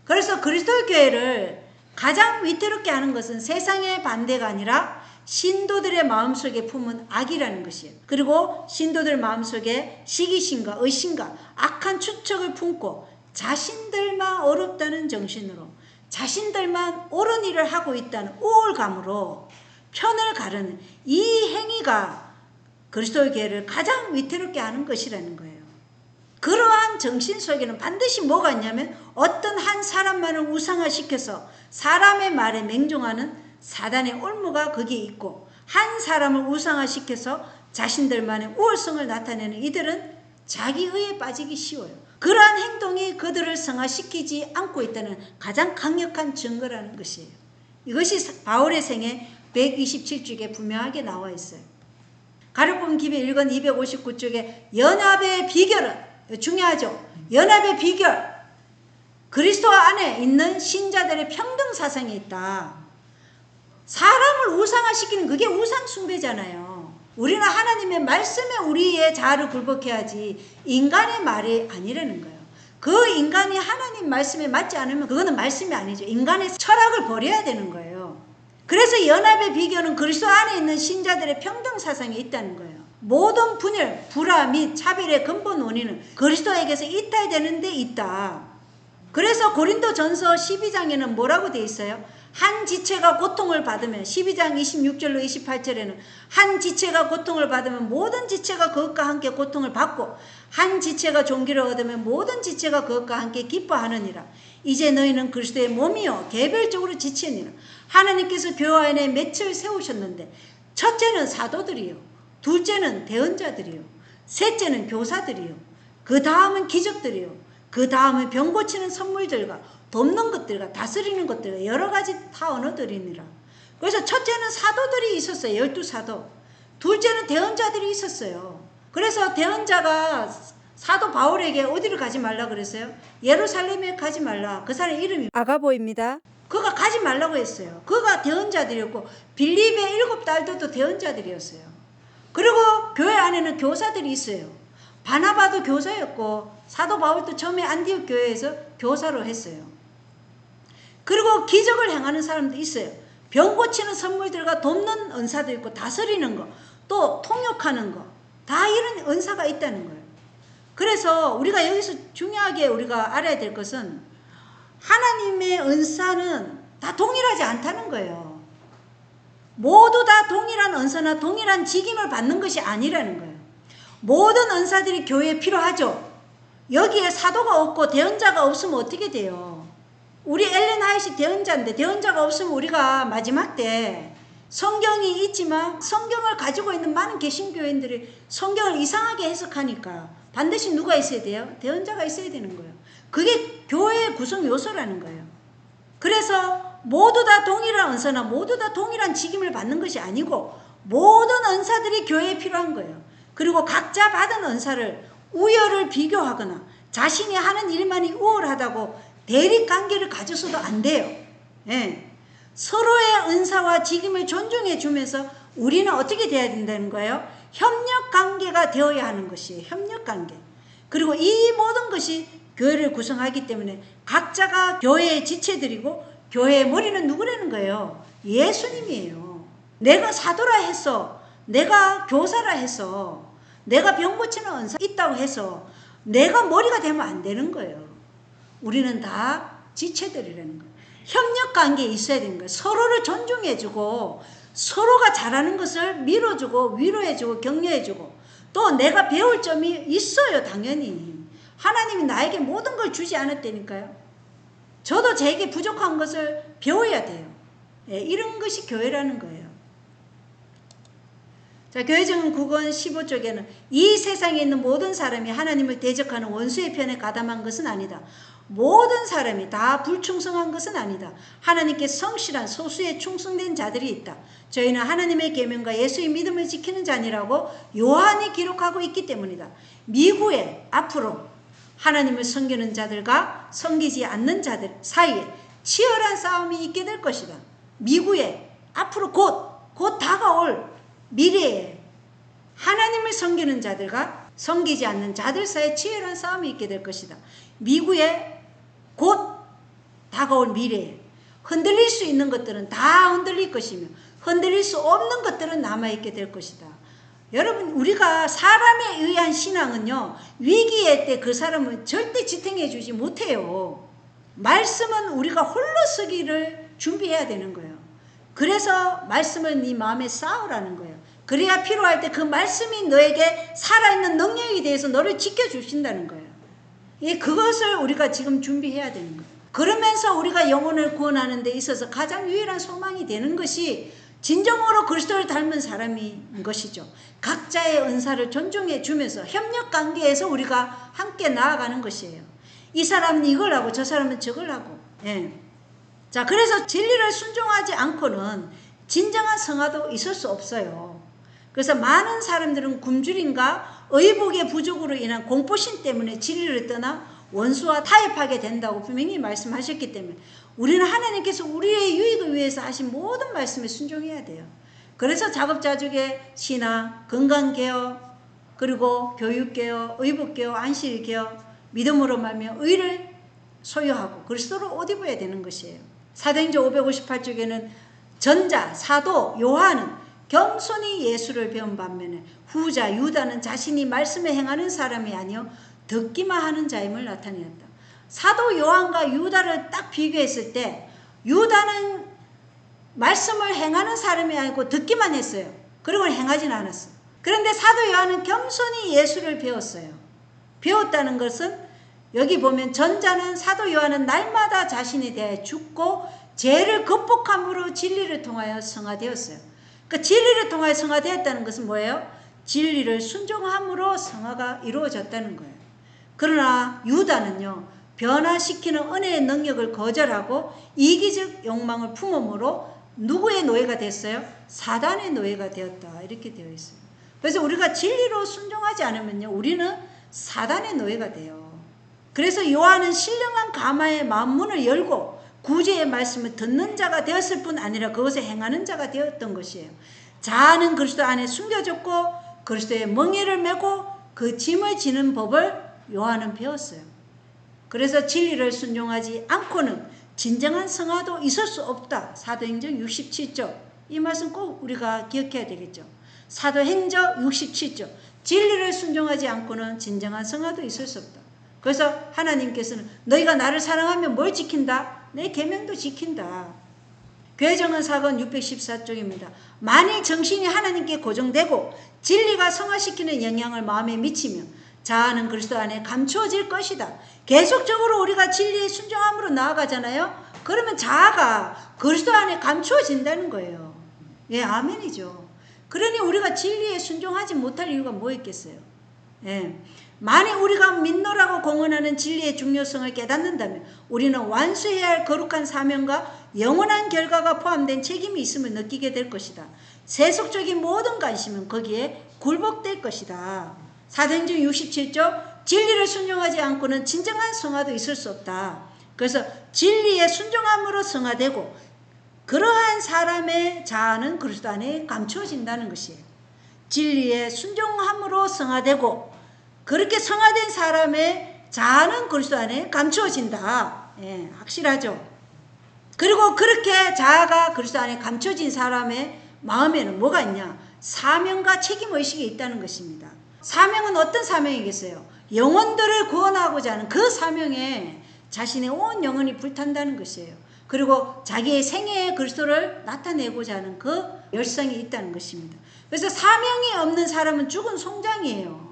그래서 그리스도 교회를 가장 위태롭게 하는 것은 세상의 반대가 아니라 신도들의 마음속에 품은 악이라는 것이에요. 그리고 신도들 마음속에 시기심과 의심과 악한 추측을 품고 자신들만 어렵다는 정신으로 자신들만 옳은 일을 하고 있다는 우월감으로 편을 가르는 이 행위가 그리스도의 교회를 가장 위태롭게 하는 것이라는 거예요. 그러한 정신 속에는 반드시 뭐가 있냐면 어떤 한 사람만을 우상화시켜서 사람의 말에 맹종하는 사단의 올무가 거기에 있고, 한 사람을 우상화시켜서 자신들만의 우월성을 나타내는 이들은 자기의에 빠지기 쉬워요. 그러한 행동이 그들을 성화시키지 않고 있다는 가장 강력한 증거라는 것이에요. 이것이 바울의 생애 127쪽에 분명하게 나와 있어요. 가르폰 기배 1권 259쪽에 연합의 비결은, 중요하죠. 연합의 비결, 그리스도 안에 있는 신자들의 평등 사상이 있다. 사람을 우상화시키는 그게 우상숭배잖아요. 우리는 하나님의 말씀에 우리의 자아를 굴복해야지 인간의 말이 아니라는 거예요. 그 인간이 하나님 말씀에 맞지 않으면 그거는 말씀이 아니죠. 인간의 철학을 버려야 되는 거예요. 그래서 연합의 비결은 그리스도 안에 있는 신자들의 평등 사상이 있다는 거예요. 모든 분열, 불화 및 차별의 근본 원인은 그리스도에게서 이탈되는 데 있다. 그래서 고린도전서 12장에는 뭐라고 되어 있어요? 한 지체가 고통을 받으면, 12장 26절로 28절에는 한 지체가 고통을 받으면 모든 지체가 그것과 함께 고통을 받고, 한 지체가 존귀를 얻으면 모든 지체가 그것과 함께 기뻐하느니라. 이제 너희는 그리스도의 몸이요 개별적으로 지체니라. 하나님께서 교회 안에 맺을 세우셨는데, 첫째는 사도들이요, 둘째는 대언자들이요, 셋째는 교사들이요, 그 다음은 기적들이요, 그 다음은 병 고치는 선물들과 돕는 것들과 다스리는 것들과 여러 가지 다 언어들이니라. 그래서 첫째는 사도들이 있었어요. 12사도. 둘째는 대언자들이 있었어요. 그래서 대언자가 사도 바울에게 어디를 가지 말라 그랬어요? 예루살렘에 가지 말라. 그 사람 이름이 아가보입니다. 그가 가지 말라고 했어요. 그가 대언자들이었고, 빌립의 7딸들도 대언자들이었어요. 그리고 교회 안에는 교사들이 있어요. 바나바도 교사였고, 사도 바울도 처음에 안디옥 교회에서 교사로 했어요. 그리고 기적을 행하는 사람도 있어요. 병 고치는 선물들과 돕는 은사도 있고, 다스리는 거, 또 통역하는 거, 다 이런 은사가 있다는 거예요. 그래서 우리가 여기서 중요하게 우리가 알아야 될 것은 하나님의 은사는 다 동일하지 않다는 거예요. 모두 다 동일한 은사나 동일한 직임을 받는 것이 아니라는 거예요. 모든 은사들이 교회에 필요하죠. 여기에 사도가 없고 대언자가 없으면 어떻게 돼요? 우리 엘렌 하이시 대언자인데, 대언자가 없으면 우리가 마지막 때 성경이 있지만 성경을 가지고 있는 많은 개신교인들이 성경을 이상하게 해석하니까 반드시 누가 있어야 돼요? 대언자가 있어야 되는 거예요. 그게 교회의 구성 요소라는 거예요. 그래서 모두 다 동일한 은사나 모두 다 동일한 직임을 받는 것이 아니고, 모든 은사들이 교회에 필요한 거예요. 그리고 각자 받은 은사를 우열을 비교하거나 자신이 하는 일만이 우월하다고 대립관계를 가져서도 안 돼요. 예. 서로의 은사와 직임을 존중해 주면서 우리는 어떻게 돼야 된다는 거예요? 협력관계가 되어야 하는 것이에요. 협력관계. 그리고 이 모든 것이 교회를 구성하기 때문에 각자가 교회의 지체들이고, 교회의 머리는 누구라는 거예요? 예수님이에요. 내가 사도라 해서, 내가 교사라 해서, 내가 병 고치는 은사 있다고 해서 내가 머리가 되면 안 되는 거예요. 우리는 다 지체들이라는 거예요. 협력관계에 있어야 되는 거예요. 서로를 존중해주고, 서로가 잘하는 것을 밀어주고, 위로해주고, 격려해주고, 또 내가 배울 점이 있어요. 당연히 하나님이 나에게 모든 걸 주지 않았다니까요. 저도 제게 부족한 것을 배워야 돼요. 예, 이런 것이 교회라는 거예요. 자, 교회증언 9권 15쪽에는 이 세상에 있는 모든 사람이 하나님을 대적하는 원수의 편에 가담한 것은 아니다. 모든 사람이 다 불충성한 것은 아니다. 하나님께 성실한 소수의 충성된 자들이 있다. 저희는 하나님의 계명과 예수의 믿음을 지키는 자니라고 요한이 기록하고 있기 때문이다. 미국에 앞으로 하나님을 섬기는 자들과 섬기지 않는 자들 사이에 치열한 싸움이 있게 될 것이다. 미국에 앞으로 곧 다가올 미래에 하나님을 섬기는 자들과 섬기지 않는 자들 사이에 치열한 싸움이 있게 될 것이다. 미국에 곧 다가올 미래에 흔들릴 수 있는 것들은 다 흔들릴 것이며 흔들릴 수 없는 것들은 남아있게 될 것이다. 여러분, 우리가 사람에 의한 신앙은요, 위기의 때 그 사람은 절대 지탱해 주지 못해요. 말씀은 우리가 홀로 서기를 준비해야 되는 거예요. 그래서 말씀을 네 마음에 쌓으라는 거예요. 그래야 필요할 때 그 말씀이 너에게 살아있는 능력에 대해서 너를 지켜주신다는 거예요. 그것을 우리가 지금 준비해야 되는 거예요. 그러면서 우리가 영혼을 구원하는 데 있어서 가장 유일한 소망이 되는 것이 진정으로 그리스도를 닮은 사람인 것이죠. 각자의 은사를 존중해 주면서 협력 관계에서 우리가 함께 나아가는 것이에요. 이 사람은 이걸 하고 저 사람은 저걸 하고. 자, 그래서 진리를 순종하지 않고는 진정한 성화도 있을 수 없어요. 그래서 많은 사람들은 굶주림과 의복의 부족으로 인한 공포심 때문에 진리를 떠나 원수와 타협하게 된다고 분명히 말씀하셨기 때문에 우리는 하나님께서 우리의 유익을 위해서 하신 모든 말씀에 순종해야 돼요. 그래서 자급자족의 신앙, 건강개혁, 그리고 교육개혁, 의복개혁, 안식개혁, 믿음으로 말며 의를 소유하고 그리스도로 옷 입어야 되는 것이에요. 사도행전 558쪽에는 전자, 사도, 요한은 겸손히 예수를 배운 반면에 후자 유다는 자신이 말씀에 행하는 사람이 아니요 듣기만 하는 자임을 나타내었다. 사도 요한과 유다를 딱 비교했을 때 유다는 말씀을 행하는 사람이 아니고 듣기만 했어요. 그리고 행하지는 않았어요. 그런데 사도 요한은 겸손히 예수를 배웠어요. 배웠다는 것은 여기 보면 전자는 사도 요한은 날마다 자신에 대해 죽고 죄를 극복함으로 진리를 통하여 성화되었어요. 그러니까 진리를 통하여 성화되었다는 것은 뭐예요? 진리를 순종함으로 성화가 이루어졌다는 거예요. 그러나 유다는요, 변화시키는 은혜의 능력을 거절하고 이기적 욕망을 품음으로 누구의 노예가 됐어요? 사단의 노예가 되었다. 이렇게 되어 있어요. 그래서 우리가 진리로 순종하지 않으면요, 우리는 사단의 노예가 돼요. 그래서 요한은 신령한 가마의 마음문을 열고 구제의 말씀을 듣는 자가 되었을 뿐 아니라 그것을 행하는 자가 되었던 것이에요. 자아는 그리스도 안에 숨겨졌고 그리스도의 멍에를 메고 그 짐을 지는 법을 요한은 배웠어요. 그래서 진리를 순종하지 않고는 진정한 성화도 있을 수 없다. 사도행전 67조. 이 말씀 꼭 우리가 기억해야 되겠죠. 사도행전 67조. 진리를 순종하지 않고는 진정한 성화도 있을 수 없다. 그래서 하나님께서는 너희가 나를 사랑하면 뭘 지킨다? 내 계명도 지킨다. 교회정언 사건 614쪽입니다. 만일 정신이 하나님께 고정되고 진리가 성화시키는 영향을 마음에 미치며 자아는 그리스도 안에 감추어질 것이다. 계속적으로 우리가 진리에 순종함으로 나아가잖아요. 그러면 자아가 그리스도 안에 감추어진다는 거예요. 예, 아멘이죠. 그러니 우리가 진리에 순종하지 못할 이유가 뭐 있겠어요? 예. 만일 우리가 믿노라고 공언하는 진리의 중요성을 깨닫는다면 우리는 완수해야 할 거룩한 사명과 영원한 결과가 포함된 책임이 있음을 느끼게 될 것이다. 세속적인 모든 관심은 거기에 굴복될 것이다. 사도행전 67조 진리를 순종하지 않고는 진정한 성화도 있을 수 없다. 그래서 진리에 순종함으로 성화되고 그러한 사람의 자아는 그리스도 안에 감추어진다는 것이에요. 진리에 순종함으로 성화되고 그렇게 성화된 사람의 자아는 그리스도 안에 감추어진다. 예, 확실하죠. 그리고 그렇게 자아가 그리스도 안에 감춰진 사람의 마음에는 뭐가 있냐? 사명과 책임의식이 있다는 것입니다. 사명은 어떤 사명이겠어요? 영혼들을 구원하고자 하는 그 사명에 자신의 온 영혼이 불탄다는 것이에요. 그리고 자기의 생애에 그리스도를 나타내고자 하는 그 열성이 있다는 것입니다. 그래서 사명이 없는 사람은 죽은 송장이에요.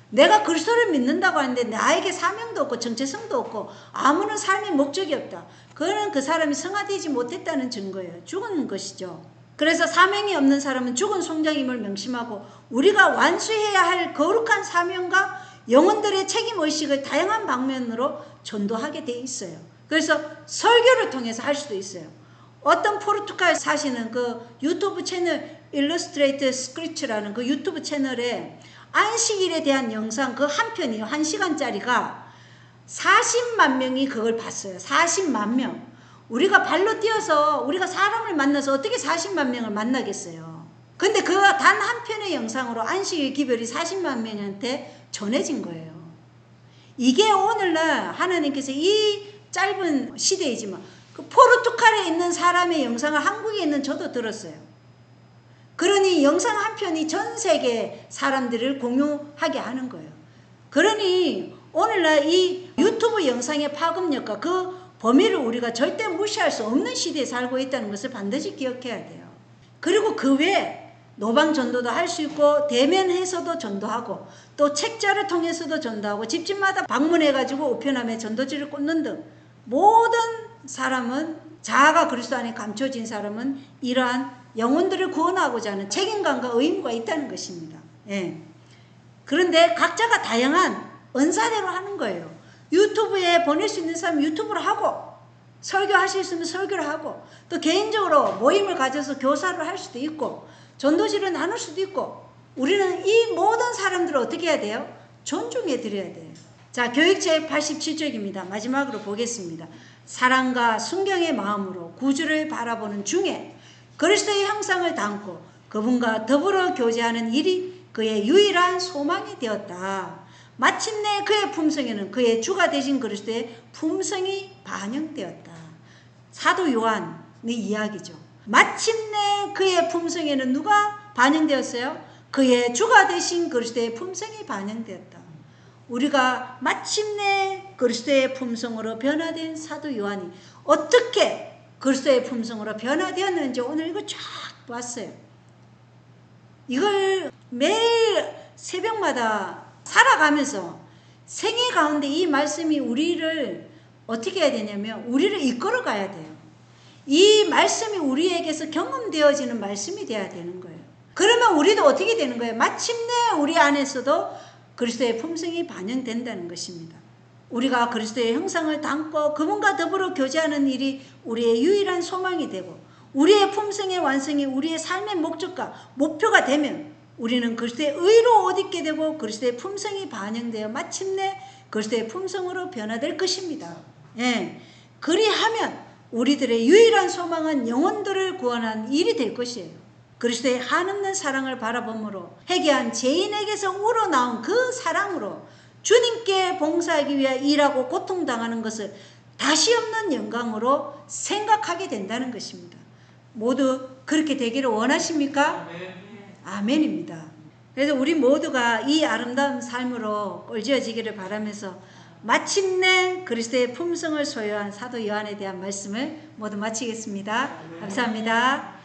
내가 그리스도를 믿는다고 하는데 나에게 사명도 없고 정체성도 없고 아무런 삶의 목적이 없다. 그거는 그 사람이 성화되지 못했다는 증거예요. 죽은 것이죠. 그래서 사명이 없는 사람은 죽은 송장임을 명심하고 우리가 완수해야 할 거룩한 사명과 영혼들의 책임의식을 다양한 방면으로 전도하게 돼 있어요. 그래서 설교를 통해서 할 수도 있어요. 어떤 포르투갈 사시는 그 유튜브 채널 일러스트레이트 스크리처라는 그 유튜브 채널에 안식일에 대한 영상 그 한 편이요. 1시간짜리가 40만 명이 그걸 봤어요. 40만 명. 우리가 발로 뛰어서 우리가 사람을 만나서 어떻게 40만 명을 만나겠어요. 근데 그 단 한 편의 영상으로 안식일 기별이 40만 명한테 전해진 거예요. 이게 오늘날 하나님께서 이 짧은 시대이지만 그 포르투갈에 있는 사람의 영상을 한국에 있는 저도 들었어요. 그러니 영상 한 편이 전 세계 사람들을 공유하게 하는 거예요. 그러니 오늘날 이 유튜브 영상의 파급력과 그 범위를 우리가 절대 무시할 수 없는 시대에 살고 있다는 것을 반드시 기억해야 돼요. 그리고 그 외에 노방 전도도 할 수 있고 대면해서도 전도하고 또 책자를 통해서도 전도하고 집집마다 방문해가지고 우편함에 전도지를 꽂는 등 모든 사람은 자아가 그리스도 안에 감춰진 사람은 이러한 영혼들을 구원하고자 하는 책임감과 의무가 있다는 것입니다. 예. 그런데 각자가 다양한 은사대로 하는 거예요. 유튜브에 보낼 수 있는 사람 유튜브를 하고 설교하실 수 있으면 설교를 하고 또 개인적으로 모임을 가져서 교사를 할 수도 있고 전도지를 나눌 수도 있고 우리는 이 모든 사람들을 어떻게 해야 돼요? 존중해 드려야 돼요. 자, 교육책 87쪽입니다. 마지막으로 보겠습니다. 사랑과 순경의 마음으로 구주를 바라보는 중에 그리스도의 형상을 담고 그분과 더불어 교제하는 일이 그의 유일한 소망이 되었다. 마침내 그의 품성에는 그의 주가 되신 그리스도의 품성이 반영되었다. 사도 요한의 이야기죠. 마침내 그의 품성에는 누가 반영되었어요? 그의 주가 되신 그리스도의 품성이 반영되었다. 우리가 마침내 그리스도의 품성으로 변화된 사도 요한이 어떻게 그리스도의 품성으로 변화되었는지 오늘 이거 쫙 봤어요. 이걸 매일 새벽마다 살아가면서 생애 가운데 이 말씀이 우리를 어떻게 해야 되냐면 우리를 이끌어 가야 돼요. 이 말씀이 우리에게서 경험되어지는 말씀이 돼야 되는 거예요. 그러면 우리도 어떻게 되는 거예요? 마침내 우리 안에서도 그리스도의 품성이 반영된다는 것입니다. 우리가 그리스도의 형상을 담고 그분과 더불어 교제하는 일이 우리의 유일한 소망이 되고 우리의 품성의 완성이 우리의 삶의 목적과 목표가 되면 우리는 그리스도의 의로 옷 입게 되고 그리스도의 품성이 반영되어 마침내 그리스도의 품성으로 변화될 것입니다. 예. 그리하면 우리들의 유일한 소망은 영혼들을 구원하는 일이 될 것이에요. 그리스도의 한없는 사랑을 바라봄으로 회개한 죄인에게서 우러나온 그 사랑으로 주님께 봉사하기 위해 일하고 고통당하는 것을 다시 없는 영광으로 생각하게 된다는 것입니다. 모두 그렇게 되기를 원하십니까? 아멘입니다. 그래서 우리 모두가 이 아름다운 삶으로 꼴지어지기를 바라면서 마침내 그리스도의 품성을 소유한 사도 요한에 대한 말씀을 모두 마치겠습니다. 감사합니다.